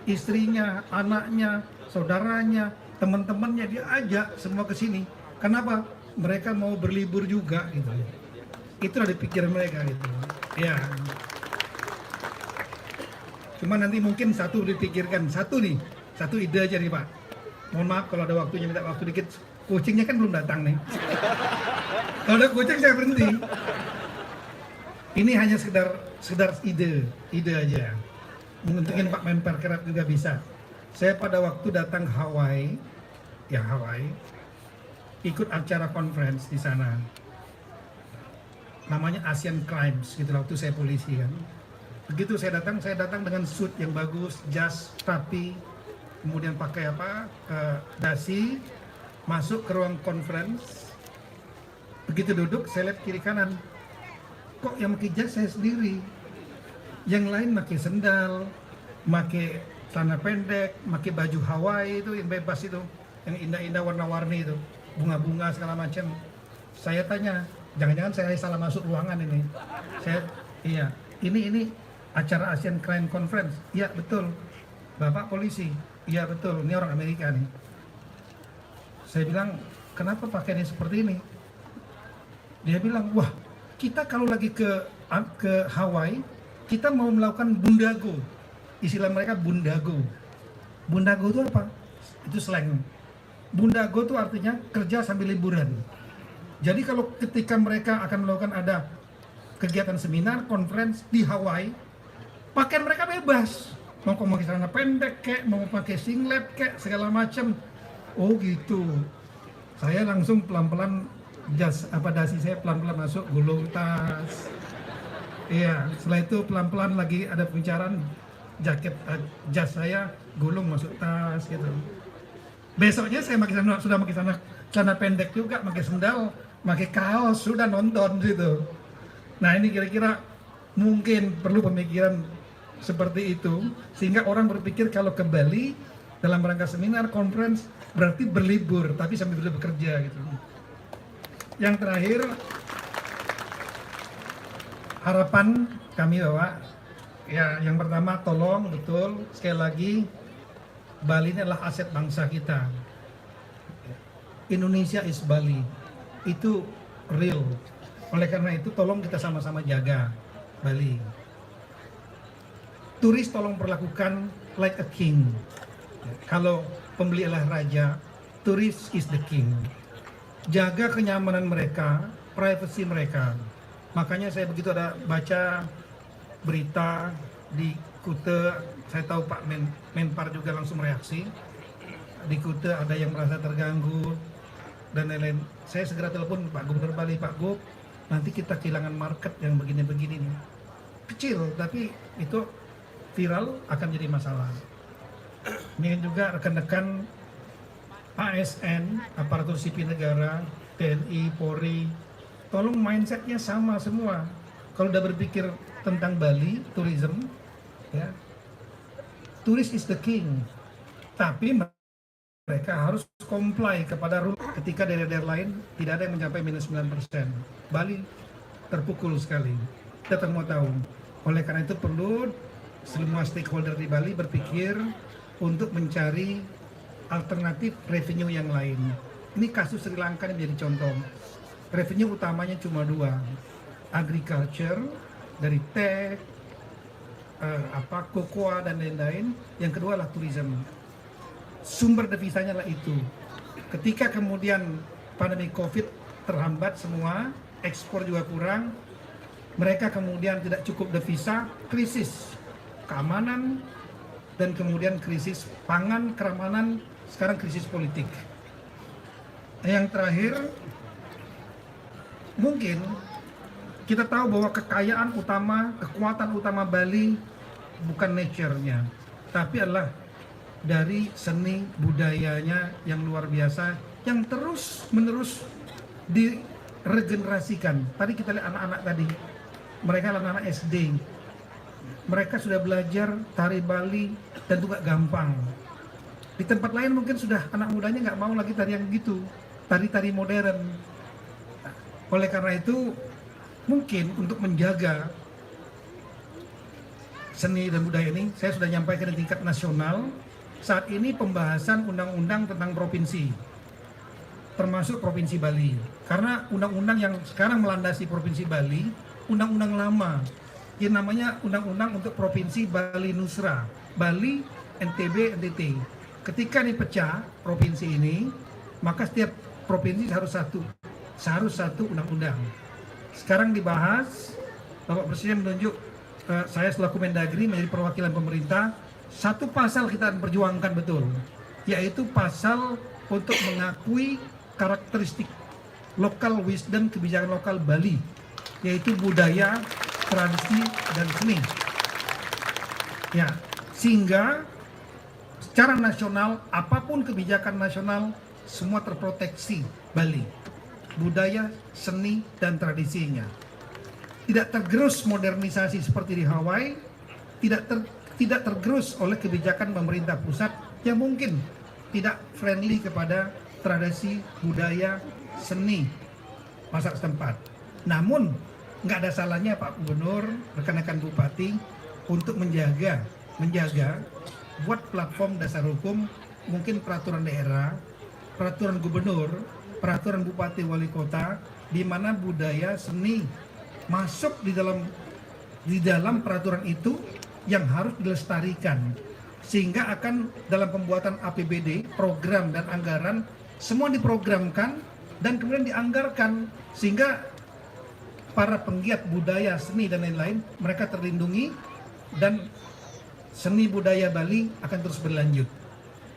istrinya, anaknya, saudaranya, teman-temannya, dia ajak semua ke sini. Kenapa? Mereka mau berlibur juga gitu. Itulah dipikir mereka gitu. Ya. Cuma nanti mungkin satu dipikirkan, satu ide aja nih Pak. Mohon maaf kalau ada waktunya, minta waktu dikit. Kucingnya kan belum datang nih. Kalau ada kucing saya berhenti. Ini hanya sekedar ide aja. Mungkin Pak Menparekraf juga bisa. Saya pada waktu datang Hawaii, ikut acara conference di sana. Namanya Asian Crimes gitu, waktu saya polisi kan. Begitu saya datang dengan suit yang bagus, jas rapi, kemudian pakai dasi, masuk ke ruang conference. Begitu duduk, saya lihat kiri kanan. Kok yang pakai jas saya sendiri? Yang lain pakai sendal, pakai celana pendek, pakai baju Hawaii itu yang bebas itu, yang indah-indah warna-warni itu, bunga-bunga segala macam. Saya tanya, jangan-jangan saya salah masuk ruangan ini. Iya, ini acara Asian Crime Conference. Iya betul. Bapak polisi. Iya betul. Ini orang Amerika nih. Saya bilang, kenapa pakaiannya seperti ini? Dia bilang, wah, kita kalau lagi ke Hawaii kita mau melakukan bundago. Istilah mereka bundago. Bundago itu apa? Itu slang. Bundago itu artinya kerja sambil liburan. Jadi kalau ketika mereka akan melakukan ada kegiatan seminar, conference di Hawaii, pakaian mereka bebas. Mau pakai celana pendek kek, mau pakai singlet kek, segala macam. Oh gitu. Saya langsung pelan-pelan dasi saya pelan-pelan masuk, gulung tas. Iya, setelah itu pelan-pelan lagi ada pembicaraan, jaket jas saya gulung masuk tas gitu. Besoknya saya sudah pakai celana pendek juga, pakai sendal, pakai kaos, sudah nonton gitu. Nah ini kira-kira mungkin perlu pemikiran seperti itu, sehingga orang berpikir kalau ke Bali dalam rangka seminar, conference, berarti berlibur, tapi sambil bekerja gitu. Yang terakhir, harapan kami Bapak, ya yang pertama tolong betul, sekali lagi, Bali ini adalah aset bangsa kita. Indonesia is Bali, itu real. Oleh karena itu tolong kita sama-sama jaga Bali. Turis tolong perlakukan like a king. Kalau pembeli adalah raja, turis is the king. Jaga kenyamanan mereka, privasi mereka. Makanya saya begitu ada baca berita di Kuta, saya tahu Pak Menpar juga langsung reaksi. Di Kuta ada yang merasa terganggu dan lain-lain. Saya segera telepon Pak Gubernur Bali, Pak Gub, nanti kita kehilangan market yang begini-begini nih. Kecil, tapi itu viral akan jadi masalah. Ini juga rekan-rekan ASN, aparatur sipil negara, TNI, Polri, tolong mindsetnya sama semua. Kalau udah berpikir tentang Bali, tourism, ya, turis is the king. Tapi mereka harus comply kepada rule ketika daerah-daerah lain tidak ada yang mencapai minus 9%. Bali terpukul sekali. Kita semua tahu. Oleh karena itu perlu semua stakeholder di Bali berpikir untuk mencari alternatif revenue yang lain. Ini kasus Sri Lanka ini menjadi contoh. Revenue utamanya cuma dua, agriculture dari teh, kokoa dan lain-lain. Yang kedua adalah tourism. Sumber devisanya adalah itu. Ketika kemudian pandemi COVID terhambat semua, ekspor juga kurang, mereka kemudian tidak cukup devisa, krisis keamanan, dan kemudian krisis pangan, keramanan, sekarang krisis politik. Yang terakhir, mungkin kita tahu bahwa kekayaan utama, kekuatan utama Bali bukan nature-nya, tapi adalah dari seni budayanya yang luar biasa, yang terus-menerus diregenerasikan. Tadi kita lihat anak-anak tadi, mereka adalah anak SD. Mereka sudah belajar tari Bali dan juga gampang. Di tempat lain mungkin sudah anak mudanya nggak mau lagi tari yang gitu, tari-tari modern. Oleh karena itu, mungkin untuk menjaga seni dan budaya ini, saya sudah nyampaikan di tingkat nasional. Saat ini pembahasan undang-undang tentang provinsi, termasuk Provinsi Bali. Karena undang-undang yang sekarang melandasi Provinsi Bali, undang-undang lama, yang namanya Undang-Undang untuk Provinsi Bali Nusra, Bali, NTB, NTT. Ketika dipecah provinsi ini, maka setiap provinsi harus satu undang-undang. Sekarang dibahas, Bapak Presiden menunjuk saya selaku Mendagri menjadi perwakilan pemerintah. Satu pasal kita perjuangkan betul, yaitu pasal untuk mengakui karakteristik lokal wisdom, kebijakan lokal Bali, yaitu budaya, tradisi, dan seni. Ya, sehingga secara nasional, apapun kebijakan nasional, semua terproteksi Bali. Budaya, seni, dan tradisinya. Tidak tergerus modernisasi seperti di Hawaii, tidak tergerus oleh kebijakan pemerintah pusat yang mungkin tidak friendly kepada tradisi, budaya, seni masyarakat setempat. Namun, nggak ada salahnya Pak Gubernur, rekan-rekan Bupati untuk menjaga buat platform dasar hukum, mungkin peraturan daerah, peraturan gubernur, peraturan bupati wali kota, di mana budaya seni masuk di dalam di dalam peraturan itu yang harus dilestarikan, sehingga akan dalam pembuatan APBD, program dan anggaran semua diprogramkan dan kemudian dianggarkan, sehingga para penggiat budaya, seni dan lain-lain mereka terlindungi dan seni budaya Bali akan terus berlanjut.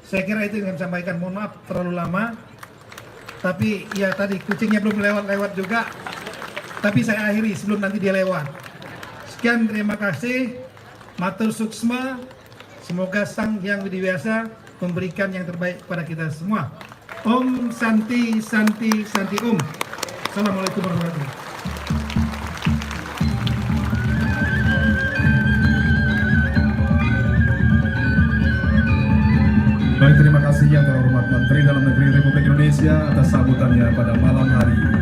Saya kira itu yang saya sampaikan. Mohon maaf terlalu lama, tapi ya tadi kucingnya belum lewat juga, tapi saya akhiri sebelum nanti dia lewat. Sekian, terima kasih, matur suksma, semoga Sang Hyang Widiwasa memberikan yang terbaik kepada kita semua. Om Santi Santi Santi Om. Assalamualaikum warahmatullahi wabarakatuh. Baik, terima kasih yang terhormat Menteri Dalam Negeri Republik Indonesia atas sambutannya pada malam hari ini.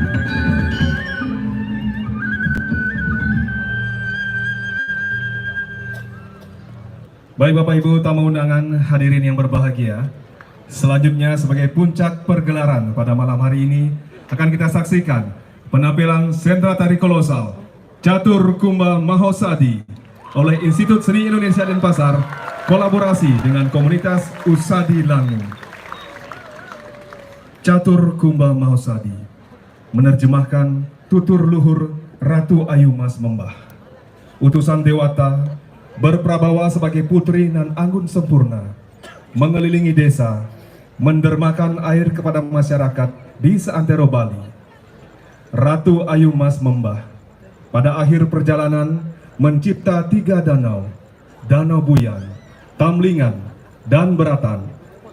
Baik Bapak Ibu tamu undangan, hadirin yang berbahagia, selanjutnya sebagai puncak pergelaran pada malam hari ini akan kita saksikan penampilan sentra tari kolosal Catur Kumba Mahosadi oleh Institut Seni Indonesia Denpasar kolaborasi dengan komunitas Usadi Langu. Catur Kumba Mahosadi menerjemahkan tutur luhur Ratu Ayu Mas Membah, utusan Dewata berprabawa sebagai putri nan anggun sempurna, mengelilingi desa, mendermakan air kepada masyarakat di seantero Bali. Ratu Ayu Mas Membah pada akhir perjalanan mencipta 3 danau, Danau Buyan, Tamlingan, dan Beratan,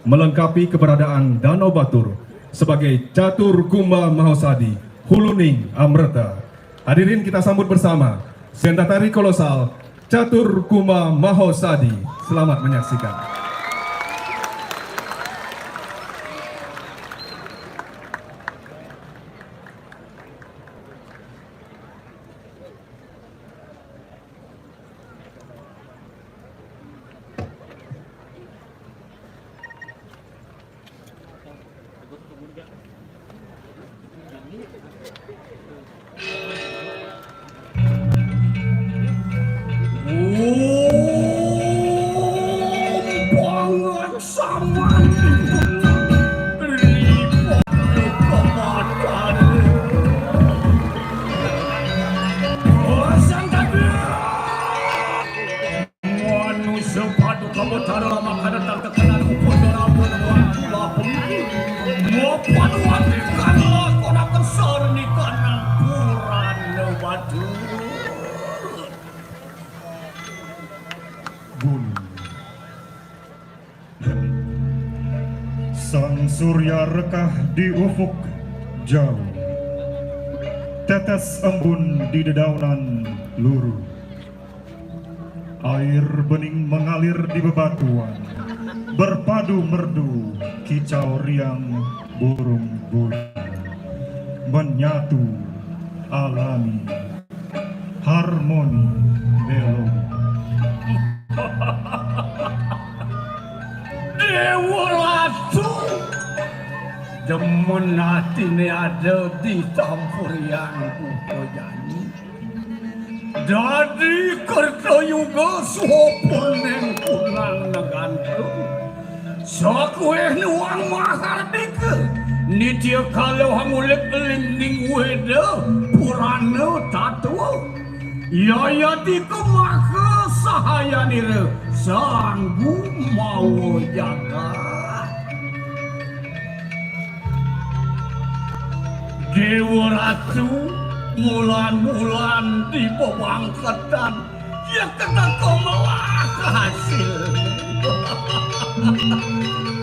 melengkapi keberadaan Danau Batur sebagai Catur Kumba Mahosadi, Huluning Amreta. Hadirin kita sambut bersama sentra tari kolosal Catur Kumba Mahosadi. Selamat menyaksikan. Sang surya rekah di ufuk jauh, tetes embun di dedaunan luruh. Air bening mengalir di bebatuan, berpadu merdu kicau riang burung bulan, menyatu alami harmoni melodi. Dewa Ratu demen hatine ada di tampurian upoyani dadi kerta yuga sopur neng kunang negantung sakwe nuang mahardika nitya kalau hangulik lingning weda purana tatua yaya di kemaka sahaya nira sanggu mau jaga Dewa Ratu mulan-mulan di pemangkatan ya kena kau melah hasil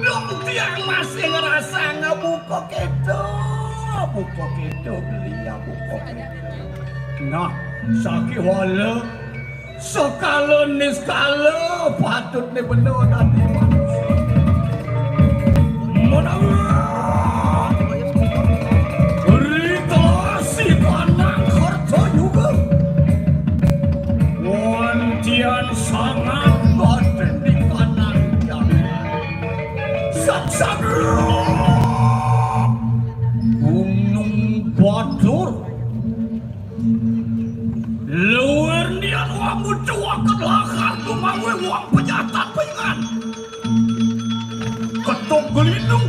dong tiang masih ngerasa ngebuka kedo beli ya buka kedo nah sakit wala sekala niskala patut ni benar nanti manusia berita si panang harta juga wantian sangat badan di kanan jangan saksak Gunung Batur luar niat kamu cuakan lahar tumawe wang penyatan pengan. Ketuk gelindung.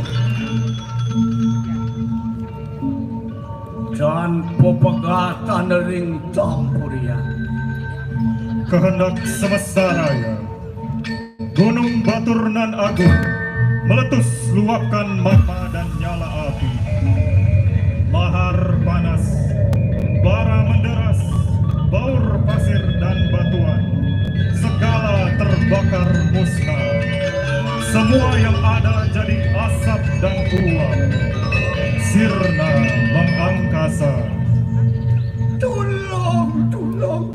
Dan pepegatan ring tampurian. Kehendak semesta raya, Gunung Batur nan agung meletus luapkan magma dan nyala api. Lahar panas, bara menderas, baur pasir dan batuan, segala terbakar musnah. Semua yang ada jadi asap dan uap, sirna mengangkasa. Tolong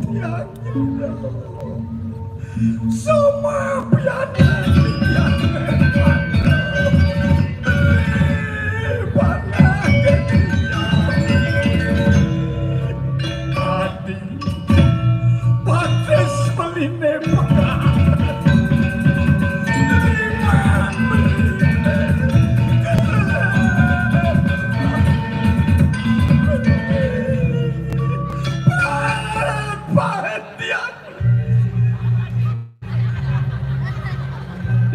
Tian. Semua pian.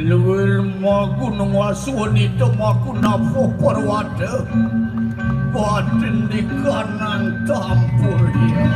Luwir ma gunung wasuan itu maku nafuh perwada batin di kanan tampur ya.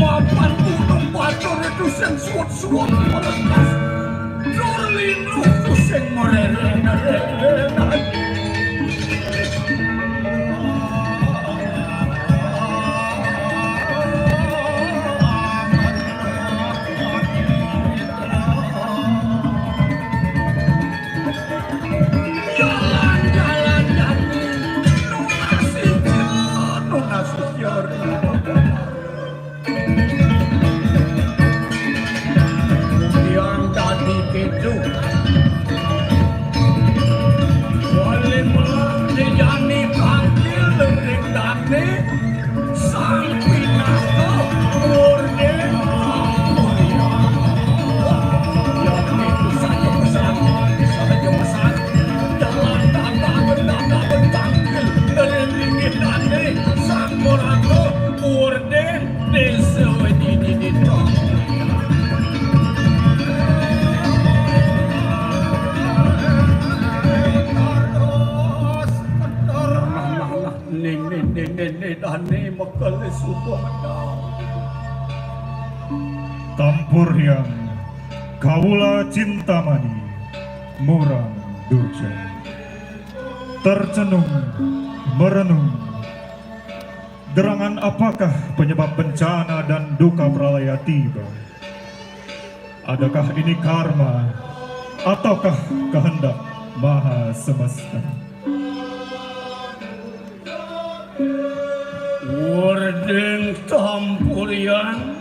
Mapan gunung Batur itu sing suwut-suwut melepas. Dorlinu itu sing mereren-reren. Jalan-jalan jadi nunasi jor. Yang tadi keju boleh menjadi panggil lering dane sang pinaka murni mulia. Yang itu saja pesan jalan tanda bertangkil lering dane sang morako murni desa wedi tong. Dane makale subhana Tampur yang kaula cintamani murang durja. Tercenung merenung, gerangan apakah penyebab bencana dan duka pralaya tiba? Adakah ini karma ataukah kehendak Maha Semesta? Wordeng tampurian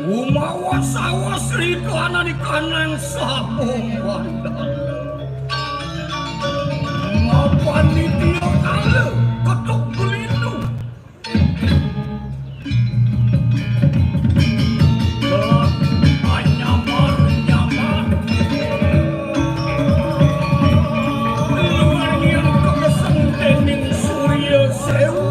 umawa sawas rikana di kanan sabung bandal mapan di tiap kala ketuk gelindung nyamar luar yang kekeseng dening surya sewu.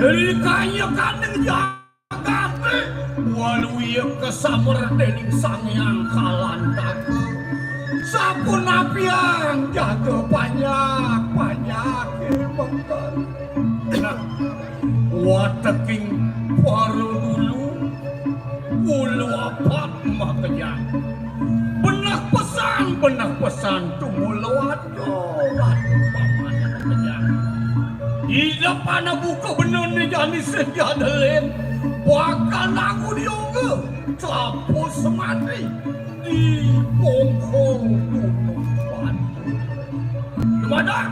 Rikanya kaneng jagat walau ia kesamer dening sang yang kalantaka sapun apiang jaga banyak mengkal wateking baru dulu ulu apat makanya benak pesan tumulawat pamannya makanya ida pana buka bener ni jani sejadelen wakal aku dioga capus semandri di pongkong gunung batu dimana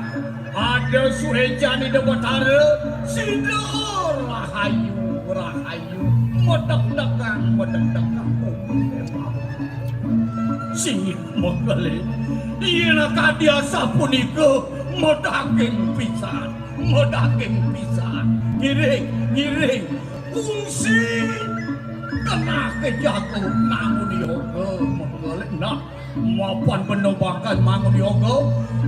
ada suhejani de batara sidor rahayu medek-dekang singit megale iya kadia sapunika medaging pisan ngiring fungsi kena kejatuh nangun yoga mengalek nak mapan penobakan mangun yoga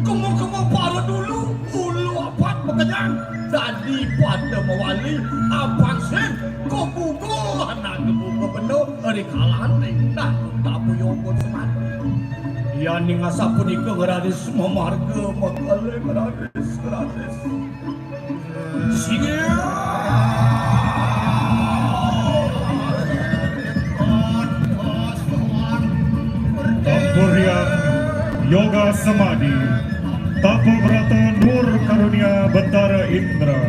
kemu para dulu ulu apat pekenyang tadi pada mewali abang sen kobugo anak kebugo penuh dari kalan nah tabu yoga semati ya ning asapunika gratis memarga makale gratis Tampuriang Yoga Samadhi Tapo Brata Nur Karunia Bentara Indra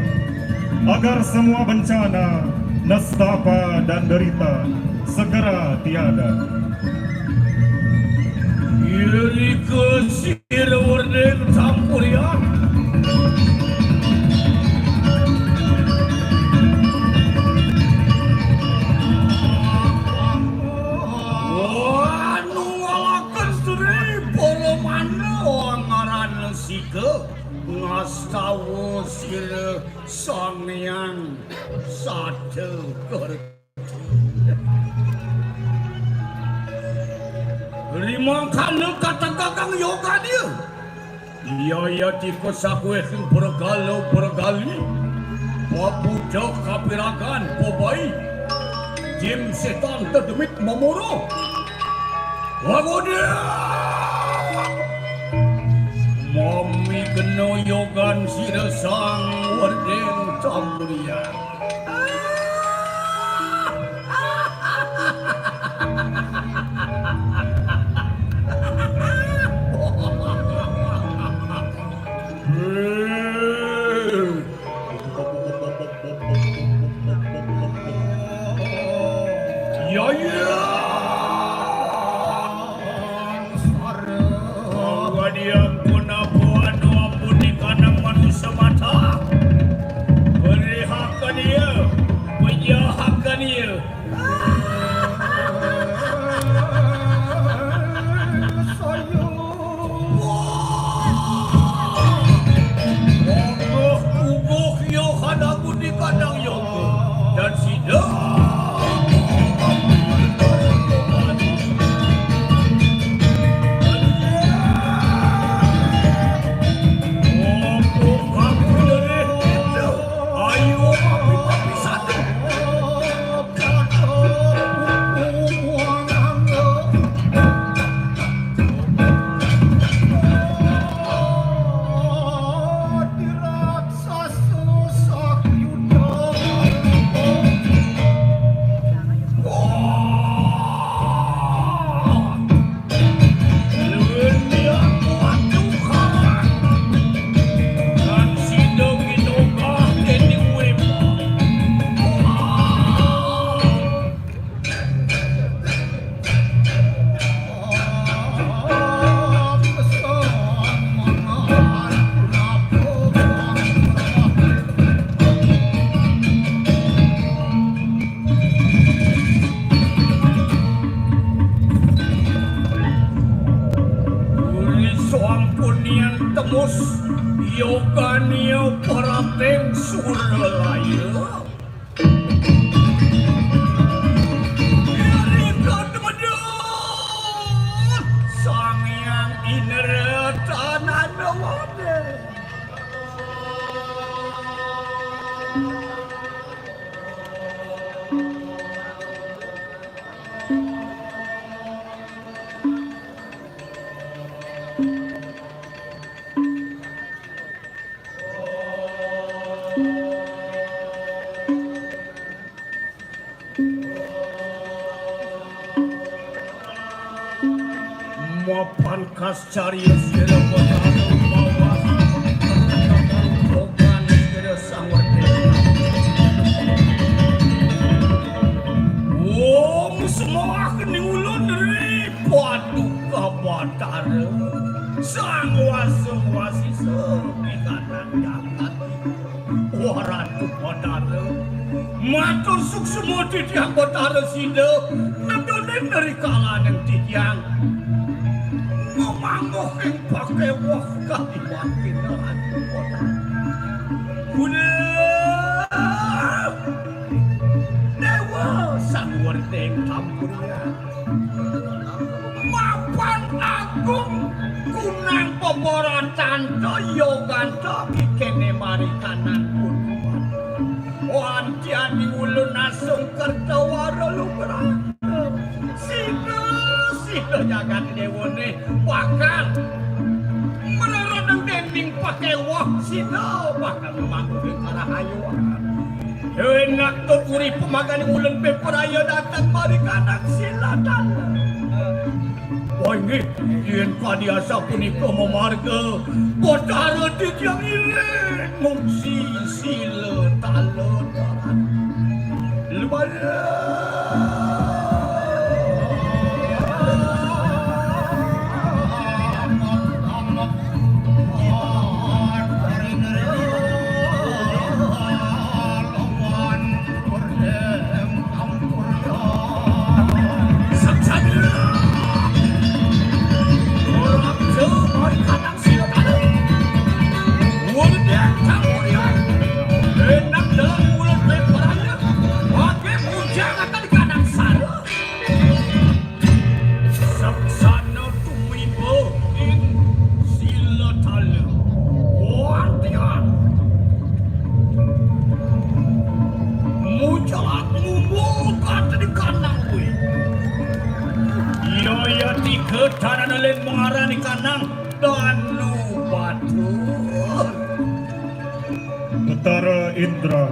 agar semua bencana, nestapa dan derita segera tiada. Iri kesir warden Tampuriang ngastawo sira sang yang satu lima kali kata kakang yoga dia iya tikus aku yang bergali papucok kapiragan pobai jim setan terdemit memoro lagu dia Mami kena yogan sira sang warden Tampuriang. Yoganio parateng suralaya Irika demedut sang yang ineratan anawade mapan kas cariya sira batara bawas rogan sira sangwarte semua kening ulun dari paduka batara sang wasi serupi kanan jagat waratu batara matur suksemo titiang batara sida nedonen dari kalan yang titiang memangguh yang pakai wah kaliwatin ratu batara sang werdeng tampurian mapan agung kunang pemboratan yoganto kikene mari kanan kunuan wantiani ulun asung kertawara luberan sino jagat dewone bakal menerodeng dending pakai wah sino bakal memangguh karahayuan enak tuh puri pemakan ulen peperaya datang mari kanak silatan. Wah ini, yen kadiasa punika memarga, batara titiang irit ngungsi sila talodaran. mengarani kanang dan batu. Betara Indra,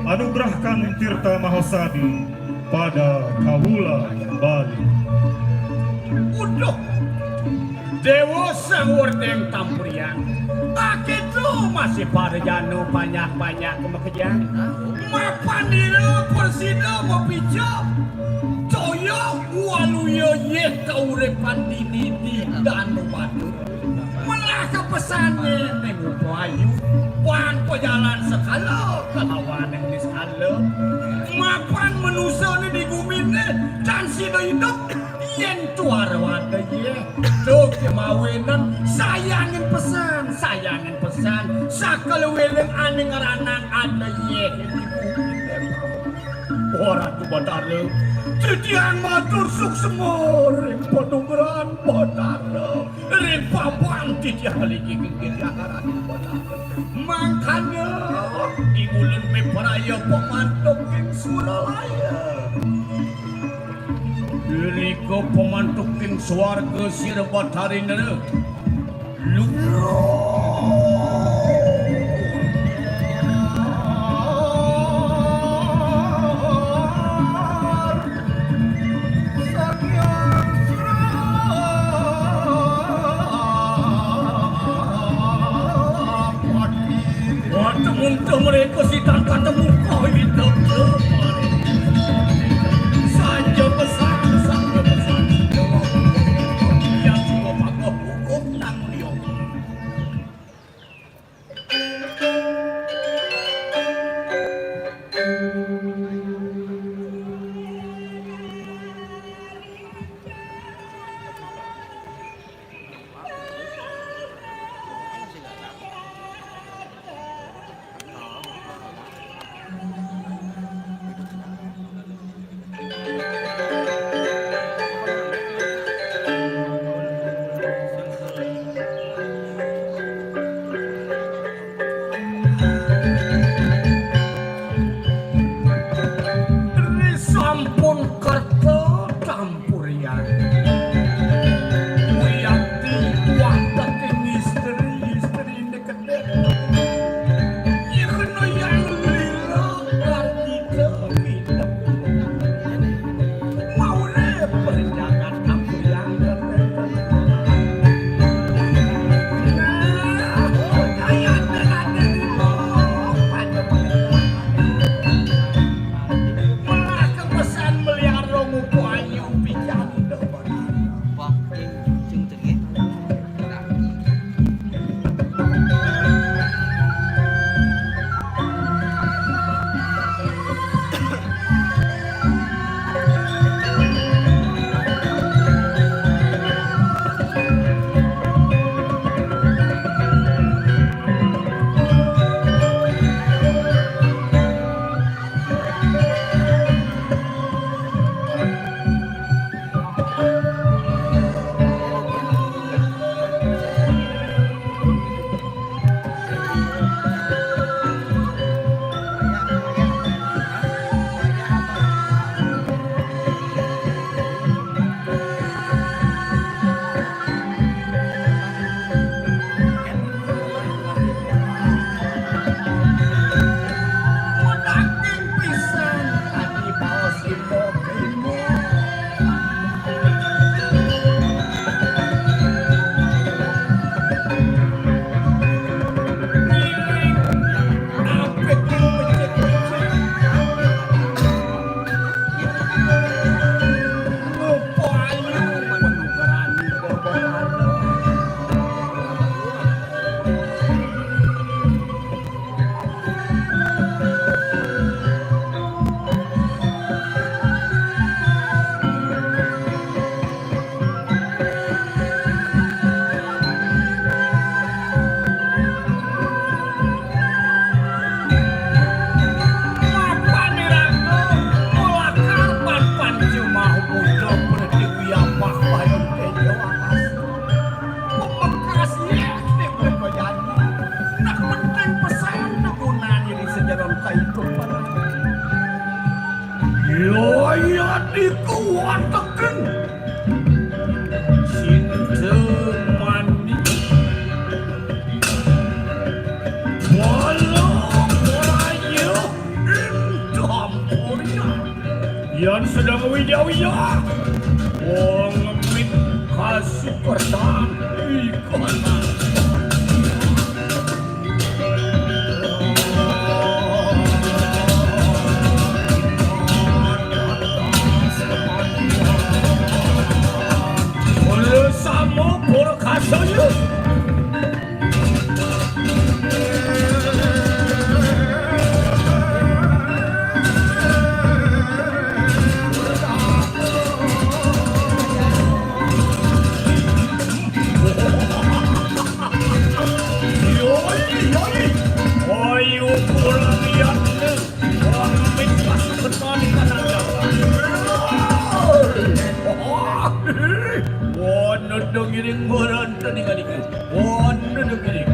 anugerahkan Tirta Mahasadi pada Kawula Bali. Udah, Dewa Sang Werdeng Tampurian, tak itu masih pada janu banyak-banyak kemakejang. Mapandira persida mapijam, coyok waluyo ye kaurepan dini di danu batu. Melaka pesannya nemu ayu, pan pejalan sekala kelawan yang di sekala. Mapan menusa ni di bumi ni, dan sida hidup yen tuara wada ye. Tuh kemawinan sayangin pesan, sakala weleng ane ngaranang ada ye. Orang tu batara, titian matur suksemo, rempa nunggeran batara, rempa bang titian lagi gigit akaran batara. Makanya di bulan Meperaya pemantuk king Suralaya. Diriko pemantuk king swarga sira batari nere. Untuk mereka sidang ketemu kau hidup kemarin saja pesan yang juga pakai hukum nang dia. Uya wong mit kasukertan ikona Oleh samo porkasaya Giring moran tadi kali kan. Giring.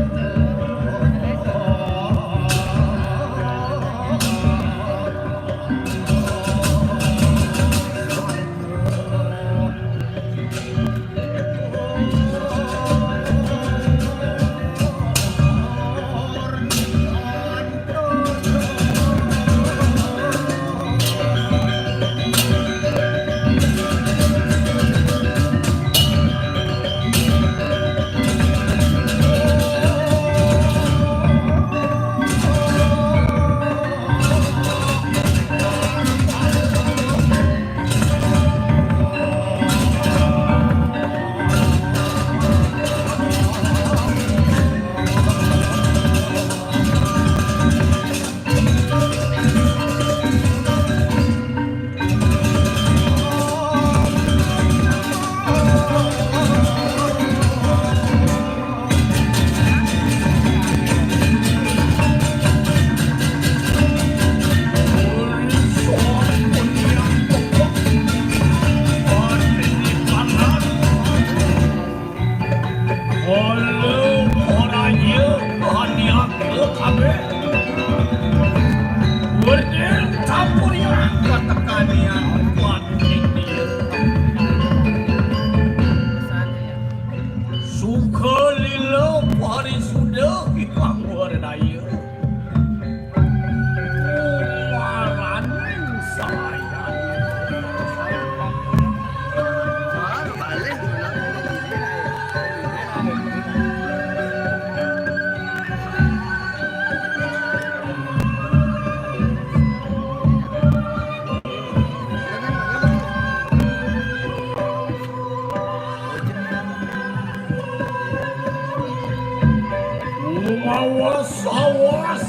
Awas.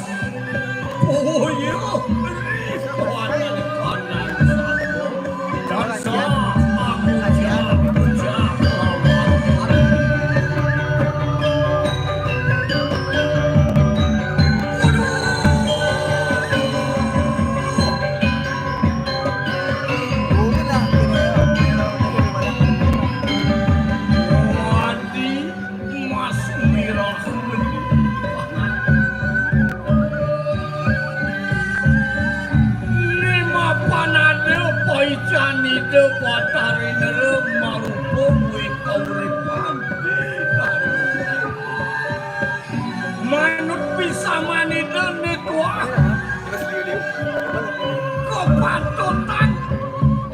Oh iya. Kanan manut bisa maniden itu kepatutan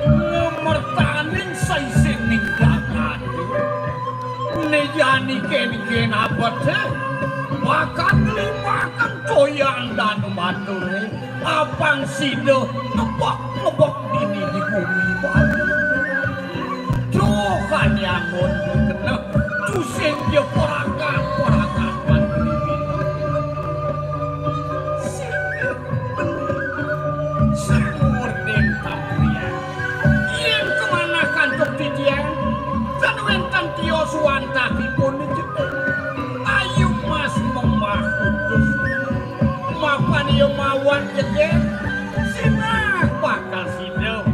ngemertaning saisening gagat nejani ken abad makan limakan toyan dan mature apang sido ngebok ini di bumi Bali jokan yang kena cusen dia porakan Suanta dipun ayo mas memahudus mapan yo mawan jege sinak bakal sido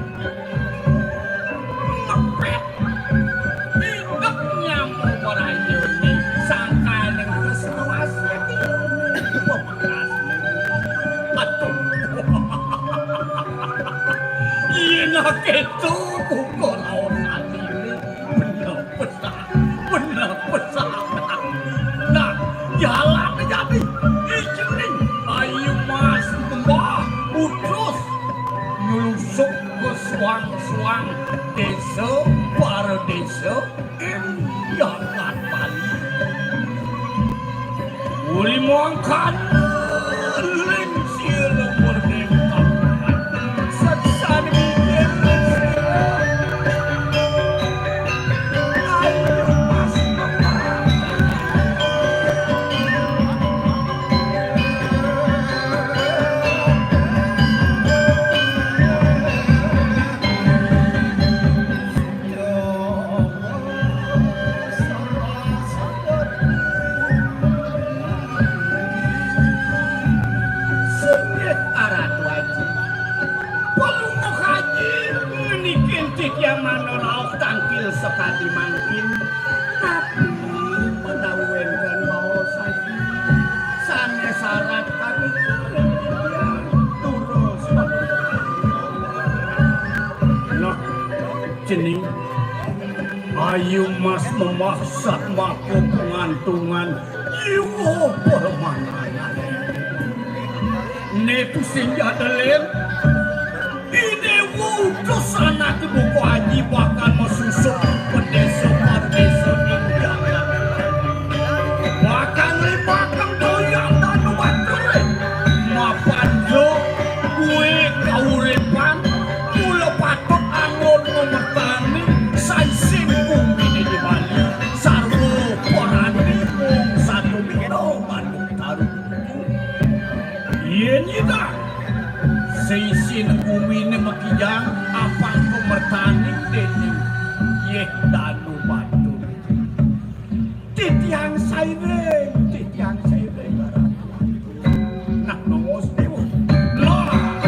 mangkan ling sila merdeka saksan bikin ayo mas sengit arat wajib palung haji menikin cik yang mana lauk tangkil sekali mangkin tapi menawenkan mau saja sana syarat kami terus nah jening ayu mas memaksa maku pengantungan iwo permainan netu senjata lain ide wudu sana ke buku haji bakal mesusuk pedesa-pedesa indah bakal bakal doyan dan nubatur mapan jo gue kaurepan mula patok angon memertani saising bumi di Bali sarwo porani mung satu minuman taruh iya nyita seisin bumi ini makijang apa pemertani deni yeh danu batu titiang saireng nak nongos dewa lah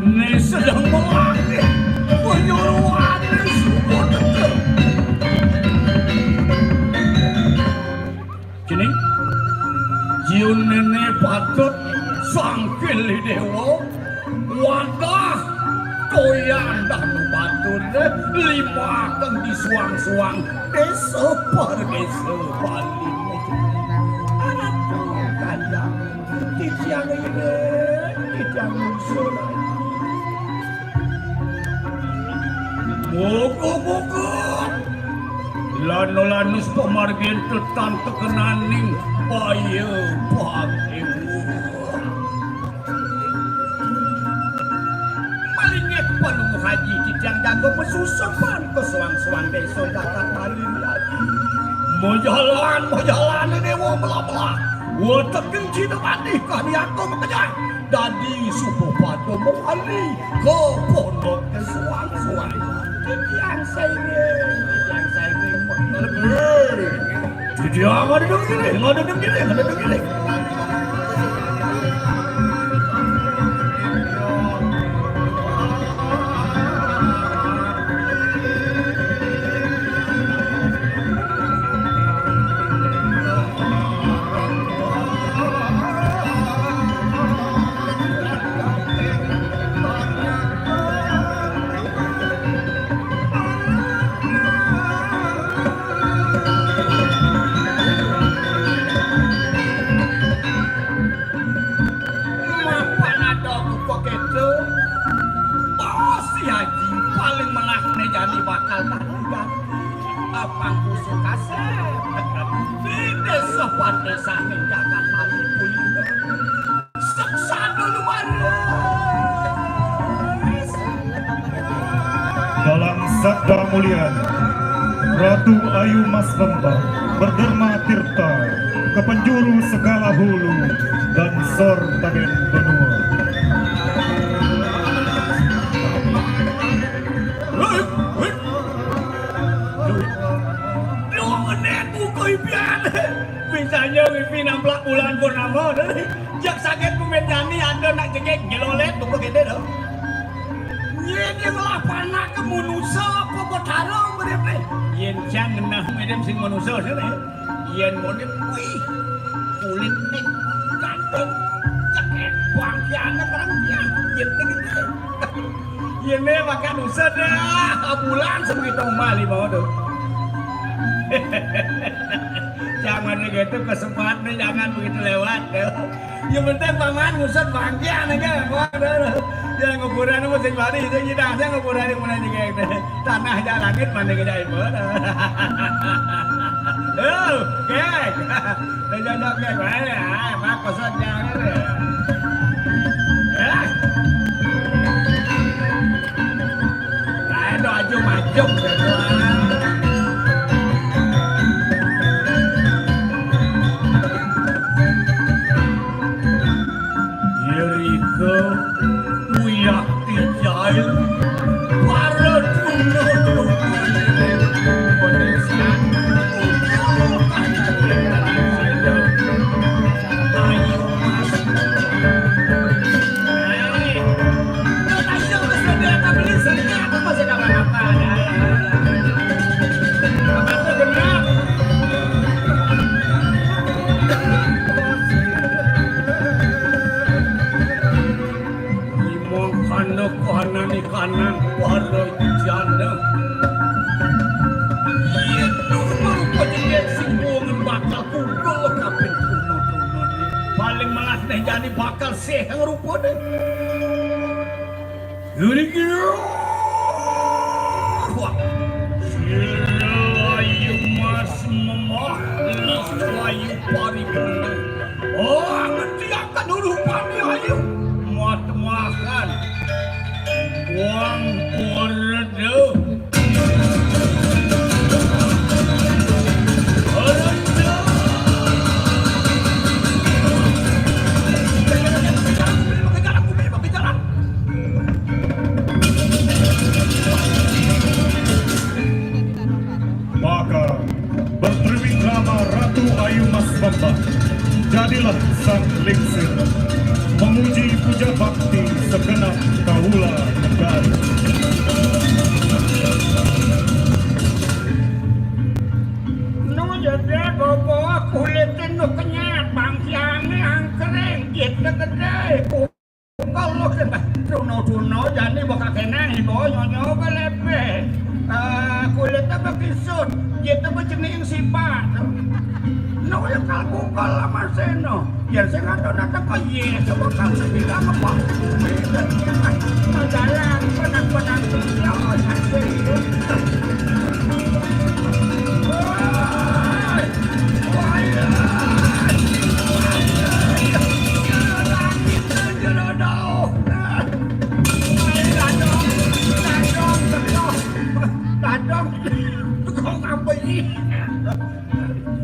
ne sedang melatih penyuruhan semua dekat kini jiun nenek patut sangkil dewa wadah koyan dan batur lima kang di suang-suang desa per desa Bali anak kandang titiang ini titiang musuh buku-buku lanu-lanus pemargin tetan tekenaning bayi pakimu malingnya penuh haji titiang jago pesusupan ke suang-suang desa dapat malin lagi mau jalan ini mau belah-belah watak kenci temati kami aku mengejar dadi subuh padu mengali ke pondok ke suang-suang titiang sairing titiang ada denggiling Dalam sabda mulia Ratu Ayu Mas Lembah berderma tirta ke penjuru segala hulu dan sor taben benua. Misalnya wifi 16 bulan purnama jak sakit kumendani ada nak jengek gelolet tuh begini dah. Yen yang lapana ke manusia apa botarong berapa? Yen jangan nah medem sing manusia sana. Yen model wih kulit nih ganteng jaket wangkiannya kerangkian yen begitu. Yen ni makan usaha dah bulan sebegitu mali bawa tu. Jangan begitu kesempatan jangan begitu lewat. Yang penting paman ngusut bangkian aja, jangan nguburan sama sing bari itu kita aja nguburan yang mana juga tanah aja langit mana kita ibu. Kek. Jangan kek. Apa saja. Aduh, maju. Yeriko, Uyak Tijail, para duno Indonesia, ayo mas, ayo mas dia beli sendiri apa masih kapan apa ya? Apa tu benar? Kanan kanan para jana itu merupakan singgungan bakal pukul kapin kuno ni paling malas nih jadi bakal sehang rupa deh yuri gila selayu mas memah selayu pari bener oh ngetiakan rupa ni ayo muat makan Wang Ordo Maka bertriwikrama Ratu Ayu Mas Bamba jadilah sang lingsir memuji puja bakti segenap kaula negari. Nu jadi bawa kulitnya nu kenyat bangsiannya yang kering gitu gede kalau kena tuno jadi bakal kena ibu nyonya belepe kulitnya bekisut gitu berjenis sifat nu yang kalbu kalau maseno ya saya nggak tahu datang ke yes coba kamu bilang apa jalan penang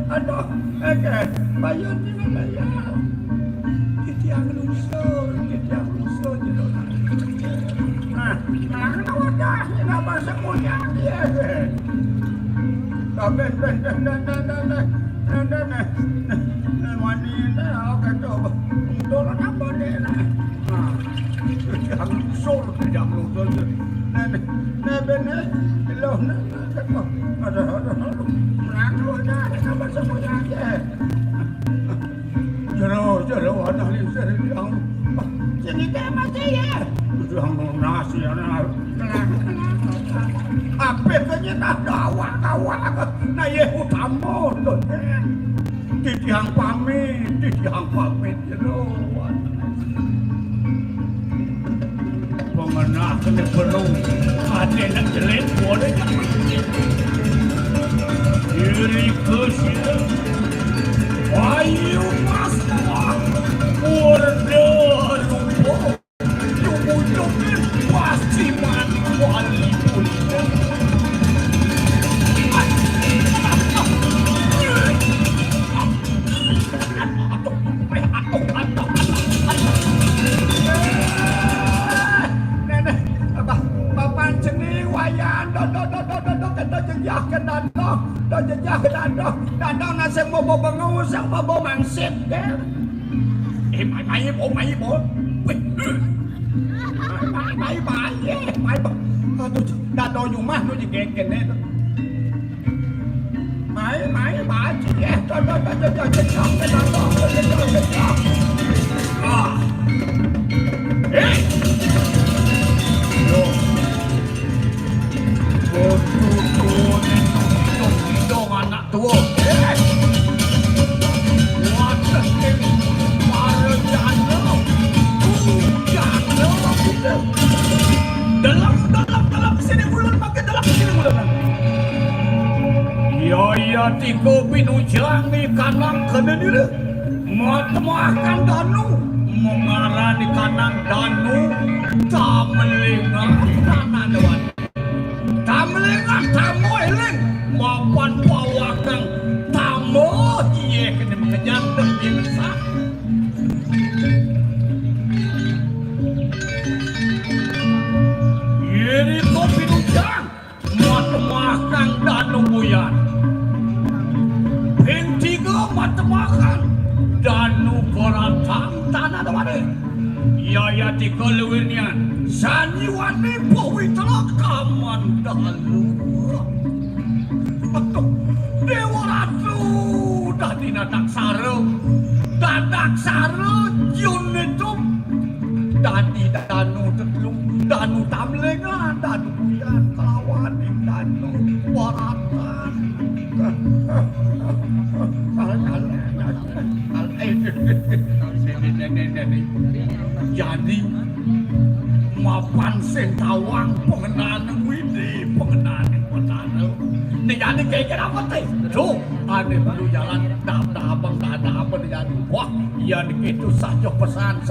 aduh, bayar ni bayar. Kita lusur je dah. Nah, wadah ni apa semuanya dia. Tapi wanita aku kata tolong apa dia lah. Kita lusur je. Nah benar, lo nak kata ada. Apa semuanya dia. Jero anak ni seriang. Sini dia mati ya. Sudah nasi anak. Apa saja nak kawa. Na ye utama tu. Titiang pamit jero. Pengenah kena perlu. Ada nak jelek boleh tak? Diri kesila ayu mas ordo lupa Jumujungin pasti mati wali punya nenek bapak jenis wayan jejak ke dandang nasi bobo pengusang bobo mangsit mai bo aduh dado rumah tu jegeken itu mai baci jejak anak tua dalam sini bulan pakai dalam sini bulan Ya tiga binujang ni kanang kena diri. Matemakan danu mengarani kanang danu tamelingan tanah dewan. Tamelingan tamu eling mapan pawakang tamu iya kena mengejar dan biasa. Ini kopi nujang matemakan danu buyan. Tiga matemakan danu beratang tanah dewan. Ya tiga lewinian sanyiwani powi telakaman dalu. Dewa Ratu dadi dadak saro jun itu dadi danu tetlung danu tamlengan danu buyan kelawan danu beratang. Jadi mapan sentawang pengenaan widi pengenaan petana. Jadi kayak apa teh? Tuh, ada baru jalan dah abang tak ada apa jadi. Wah, ya itu saja pesan.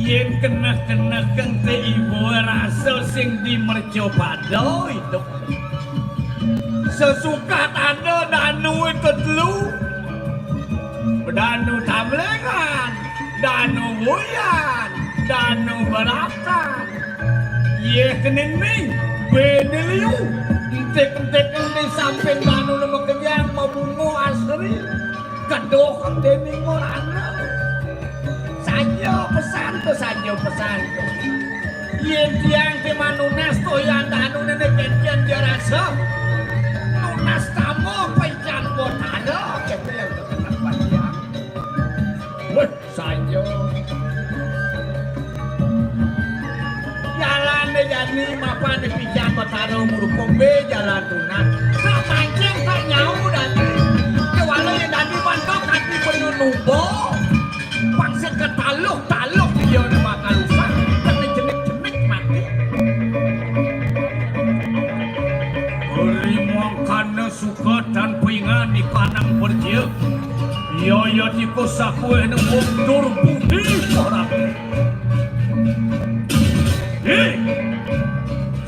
Yen kena kente ibu rasa sing di merco padoi itu sesukat ada danu itu dulu danu tamlengan danu buyan danu beratan ye kening beneliu entek di samping danu nama kejang mabungu asri kedok dening orangna saja pesan yen tiang ke manunas to yang danu nene kencan jarasa nunas tamu pencang botado kete yang terkenal panjang weh saja jalan de jani mapa de pincang botado murupong be jalan tunas sapancing tak nyau dani kewala yang dani bantok kaki penuh nubo pangsit ketaluk dia nak bakal usah kena jenik mati Harimau kana suka dan pingan di kanang berjia ya tikus aku yang mundur budi orang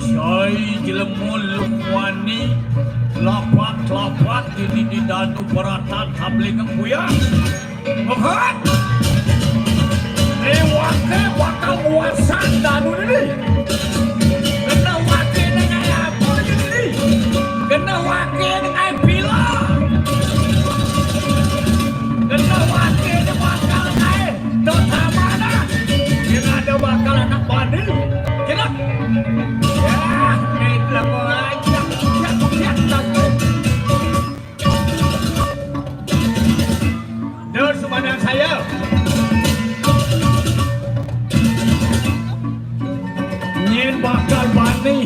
Jai jelemul lukwani lapat ini di danu beratan tamlingang buya Mahat Ewake bakal wasan danu ini kena wake dengan apa ini kena wake dengan pila kena wake dengan bakal naik tertamana yang ada bakal anak bani kena ya itulah mengajak siap dan semadang saya bakal bani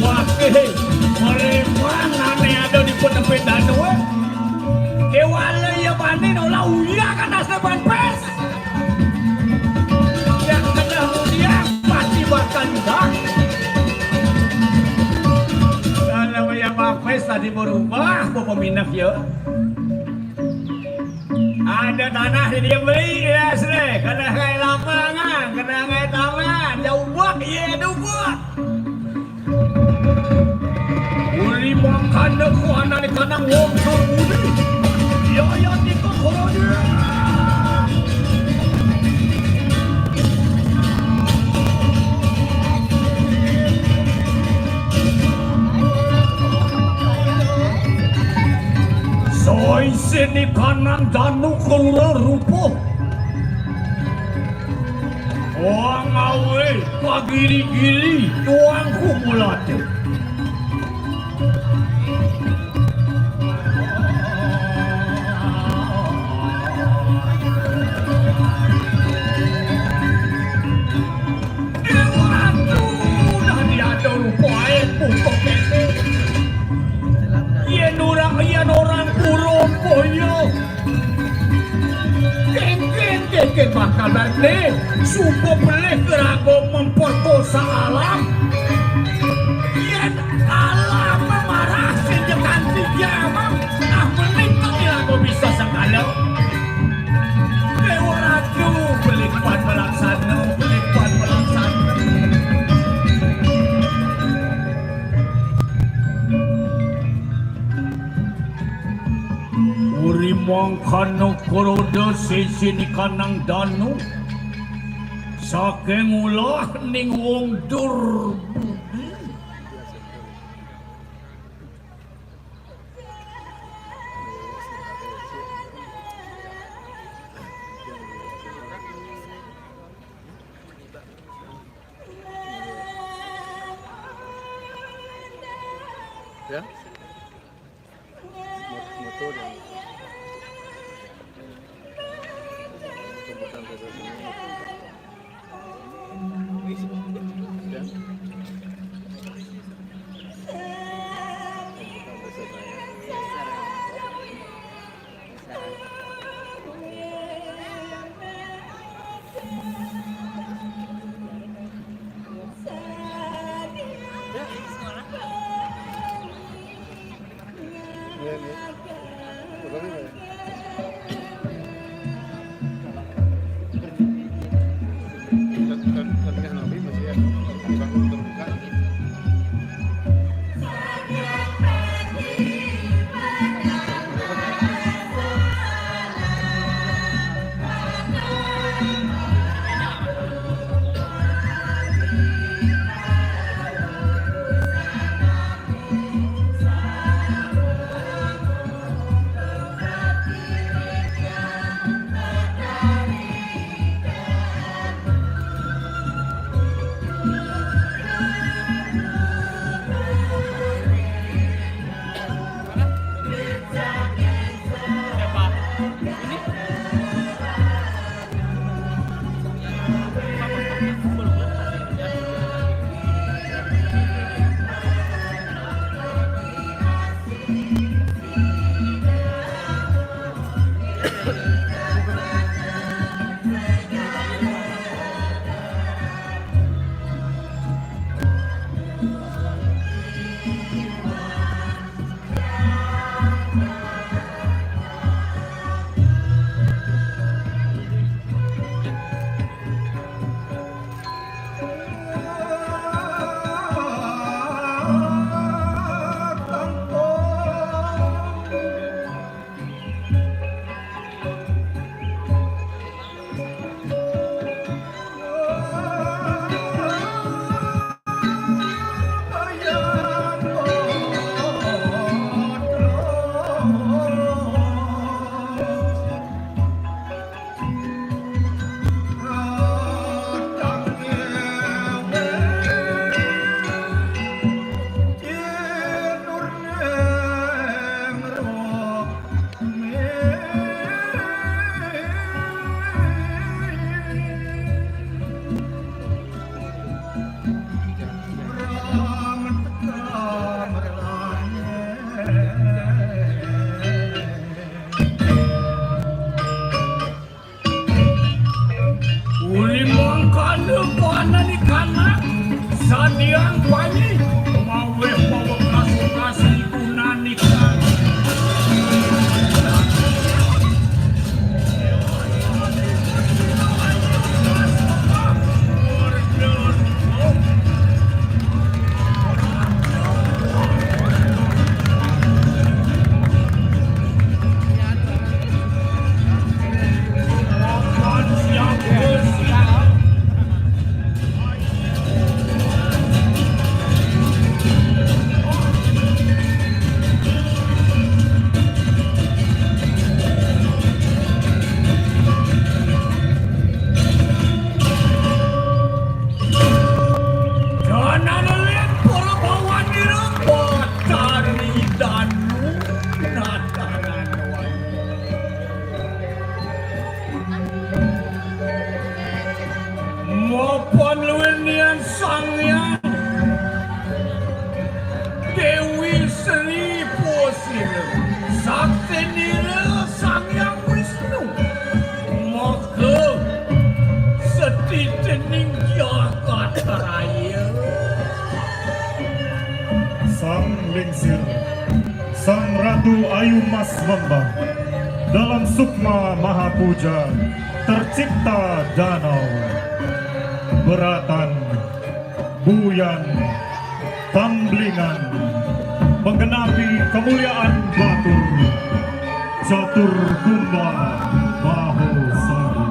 wakil meremang aneh ada di penepit danu kewala ya bani nolah uya kan asli ban pes yang kena uya pasti bakal dah kalau ya ban pes tadi berubah peminat ya ada tanah dia beli ya asli kena kayak lapangan kena kayak taman jauh buat iya ada buat uli makan aku anak di kanang wong termudi ya tiga korona soy sini kanan danu keluar rupo Wang awe pagiri-giri tuang kumulatif Waduh, dah diada rupa pukul kene. Yen orang kurung koyo. Kek bakal balik suku boleh kerago memperkosa alam. Yen alam memarah sejekan tiga amam, meningkat kerago bisa segala. Ratu belipat melaksana. Urimong kano koroda sesini kanang danu saking ulah ning wong durbudi. Ya, motor yang tumbukan rasa sini. Ya, tumbukan rasa saya. Sadiang Panji mawe provokasi unanikan. Ratu Ayu Mas Bambang. Dalam sukma Mahapuja tercipta danau, beratan, buyan, tamblingan, menggenapi kemuliaan batur, catur kumba bahu sadi.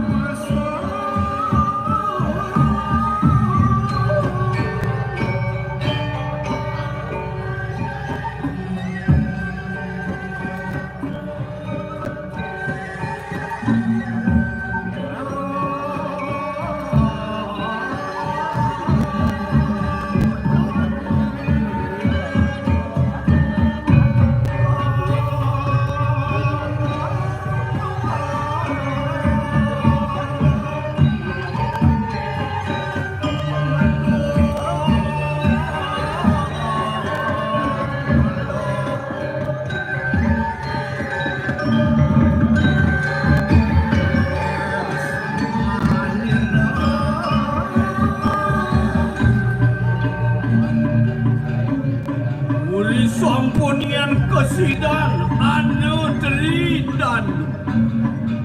Uri sampunian kesidan anu teridan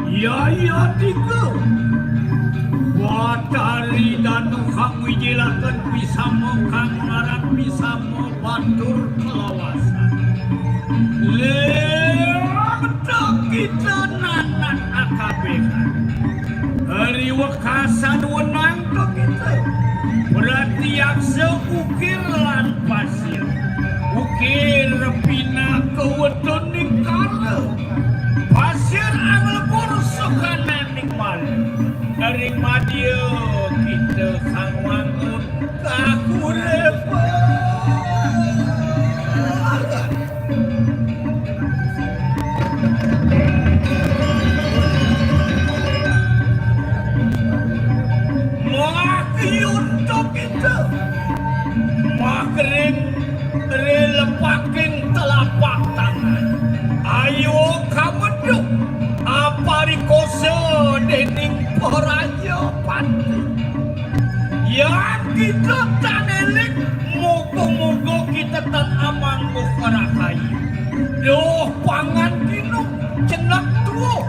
Yaya tiga Watari danu hak wijilakan bisa kang ngaran bisa batur kelawasan Lewat kita nanan akabekan Hari wekasan wenang ke kita Berarti yang seukir lan pasir Ukir pina keweton ning kala pasir anglebur sokana ning malu ring madya kita sang wangun kakurepa Makiyun to kita makring relepaking telapak tangan ayo kameduk aparikoso dening paraja pati yang kita tanelik moga-moga kita tan amang mufarahayu doh pangan kinuk cenak tuo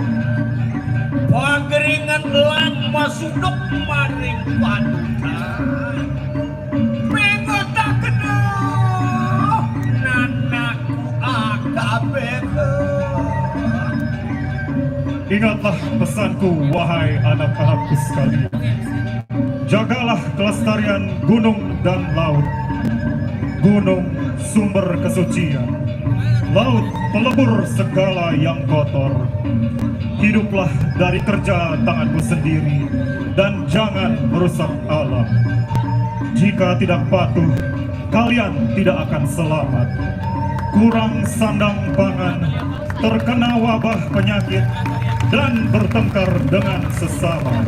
pageringan lan masudok maring padutan pengota kedua nanaku akabeka. Ingatlah pesanku, wahai anak-anakku sekalian. Jagalah kelestarian gunung dan laut. Gunung sumber kesucian, laut pelebur segala yang kotor. Hiduplah dari kerja tanganmu sendiri dan jangan merusak alam. Jika tidak patuh, kalian tidak akan selamat. Kurang sandang pangan, terkena wabah penyakit, dan bertengkar dengan sesama.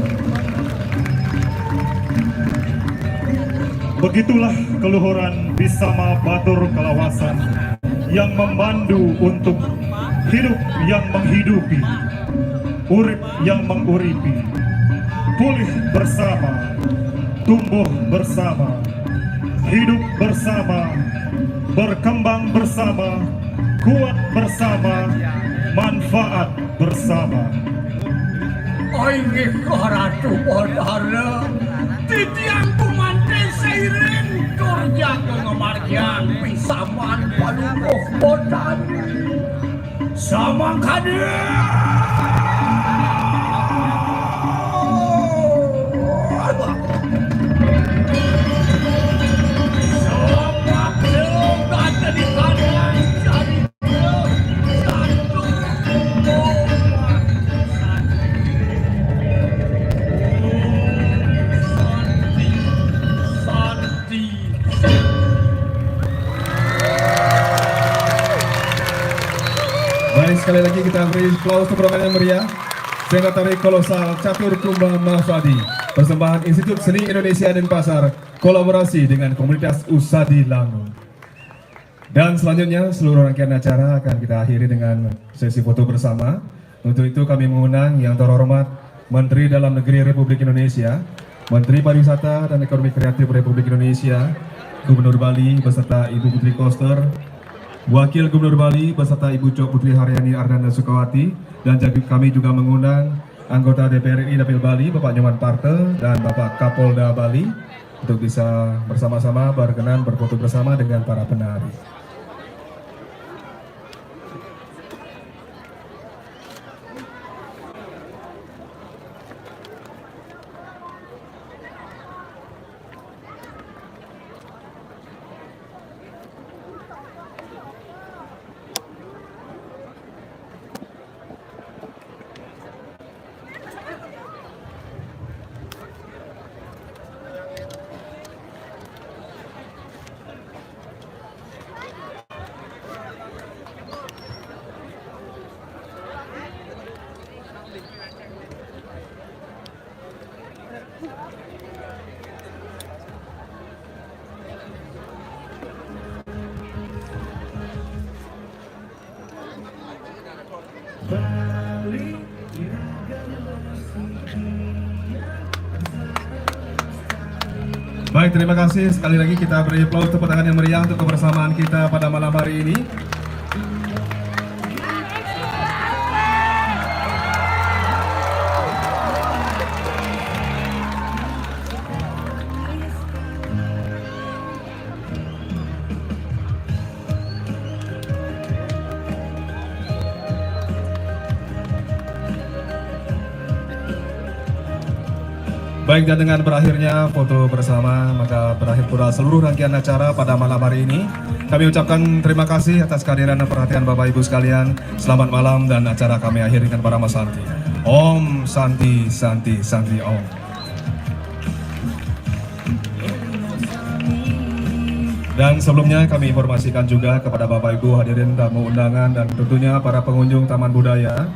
Begitulah keluhuran Bisama Batur Kelawasan yang memandu untuk hidup yang menghidupi, urip yang menguripi, pulih bersama, tumbuh bersama, hidup bersama, berkembang bersama, kuat bersama, manfaat bersama. Oinge karatu podara titiang kumante seiring kerja kengemargian pisaman palukoh podan samang kadir somak seogat di kanan cari Baik, sekali lagi kita beri aplaus keberangan yang meriah. Sekretari Kolosal Catur Kumba Mahfadi, persembahan Institut Seni Indonesia Denpasar, kolaborasi dengan komunitas Usadi Langun. Dan selanjutnya seluruh rangkaian acara akan kita akhiri dengan sesi foto bersama. Untuk itu kami mengundang yang terhormat Menteri Dalam Negeri Republik Indonesia, Menteri Pariwisata dan Ekonomi Kreatif Republik Indonesia, Gubernur Bali beserta Ibu Putri Koster, Wakil Gubernur Bali beserta Ibu Cok Putri Haryani Ardana Sukawati, dan kami juga mengundang anggota DPR RI Dapil Bali Bapak Nyoman Parte dan Bapak Kapolda Bali untuk bisa bersama-sama berkenan berfoto bersama dengan para penari. Baik, terima kasih. Sekali lagi kita beri aplaus tepuk tangan yang meriah untuk kebersamaan kita pada malam hari ini. Baik, dan dengan berakhirnya foto bersama, maka berakhir pula seluruh rangkaian acara pada malam hari ini. Kami ucapkan terima kasih atas kehadiran dan perhatian Bapak Ibu sekalian. Selamat malam, dan acara kami akhiri dengan para Santi. Om Santi Santi Santi Om. Dan sebelumnya kami informasikan juga kepada Bapak Ibu hadirin tamu undangan dan tentunya para pengunjung Taman Budaya,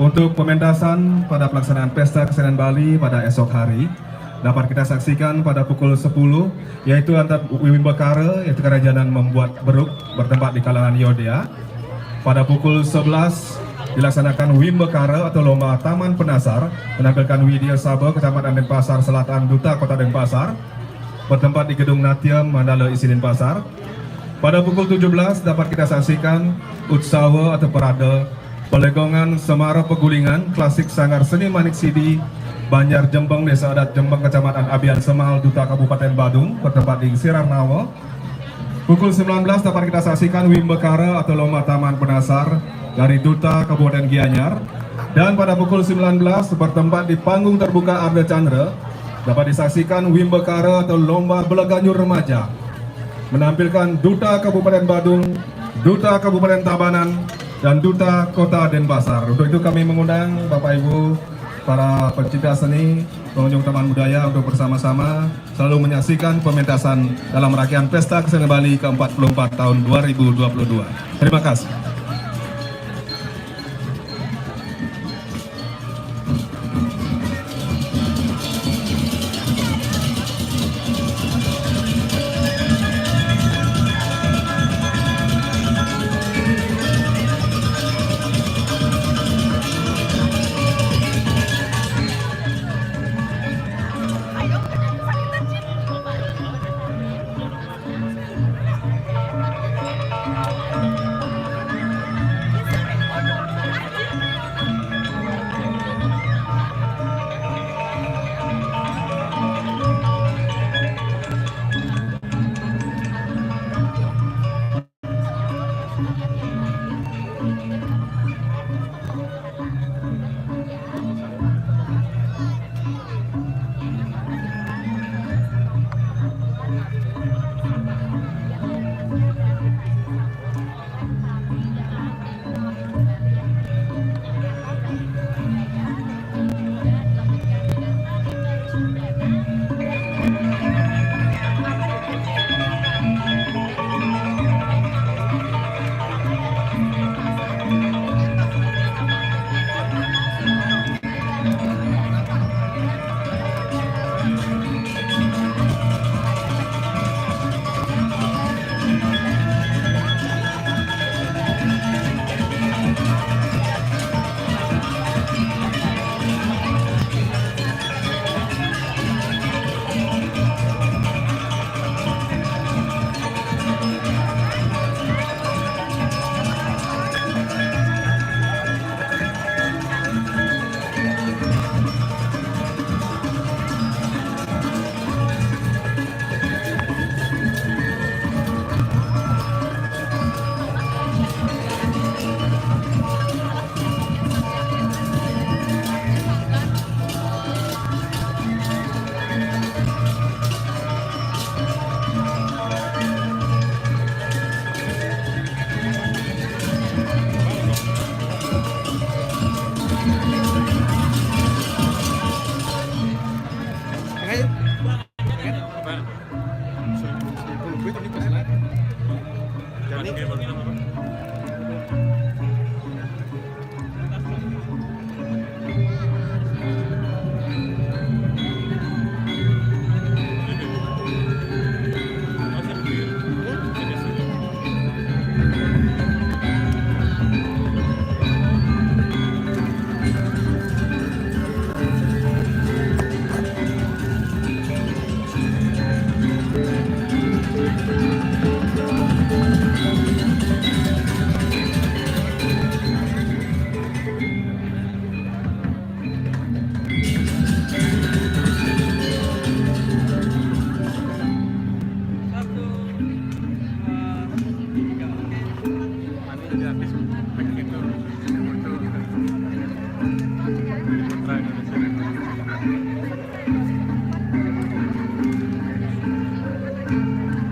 untuk pementasan pada pelaksanaan Pesta Kesenian Bali pada esok hari dapat kita saksikan pada pukul 10, yaitu antara Wimbekara, yaitu Kerajinan Membuat Beruk bertempat di kalangan Yodea. Pada pukul 11 dilaksanakan Wimbekara atau Lomba Taman Penasar menampilkan Widya Saba Kecamatan Denpasar Selatan, Duta Kota Denpasar, bertempat di Gedung Natyam Mandala Isi Denpasar. Pada pukul 17 dapat kita saksikan Utsawa atau Parade Pelegongan Semara Pegulingan Klasik Sanggar Seni Manik Sidi Banjar Jembeng, Desa Adat Jembeng, Kecamatan Abian Semal, Duta Kabupaten Badung, bertempat di Sirarnawa. Pukul 19 dapat kita saksikan Wimbekara atau Lomba Taman Penasar dari Duta Kabupaten Gianyar. Dan pada pukul 19 bertempat di panggung terbuka Arda Chandra dapat disaksikan Wimbekara atau Lomba Beleganyur Remaja menampilkan Duta Kabupaten Badung, Duta Kabupaten Tabanan, dan Duta Kota Denpasar. Untuk itu kami mengundang Bapak Ibu, para pecinta seni, pengunjung Taman Budaya untuk bersama-sama selalu menyaksikan pementasan dalam rangkaian Pesta Kesenian Bali ke-44 tahun 2022. Terima kasih.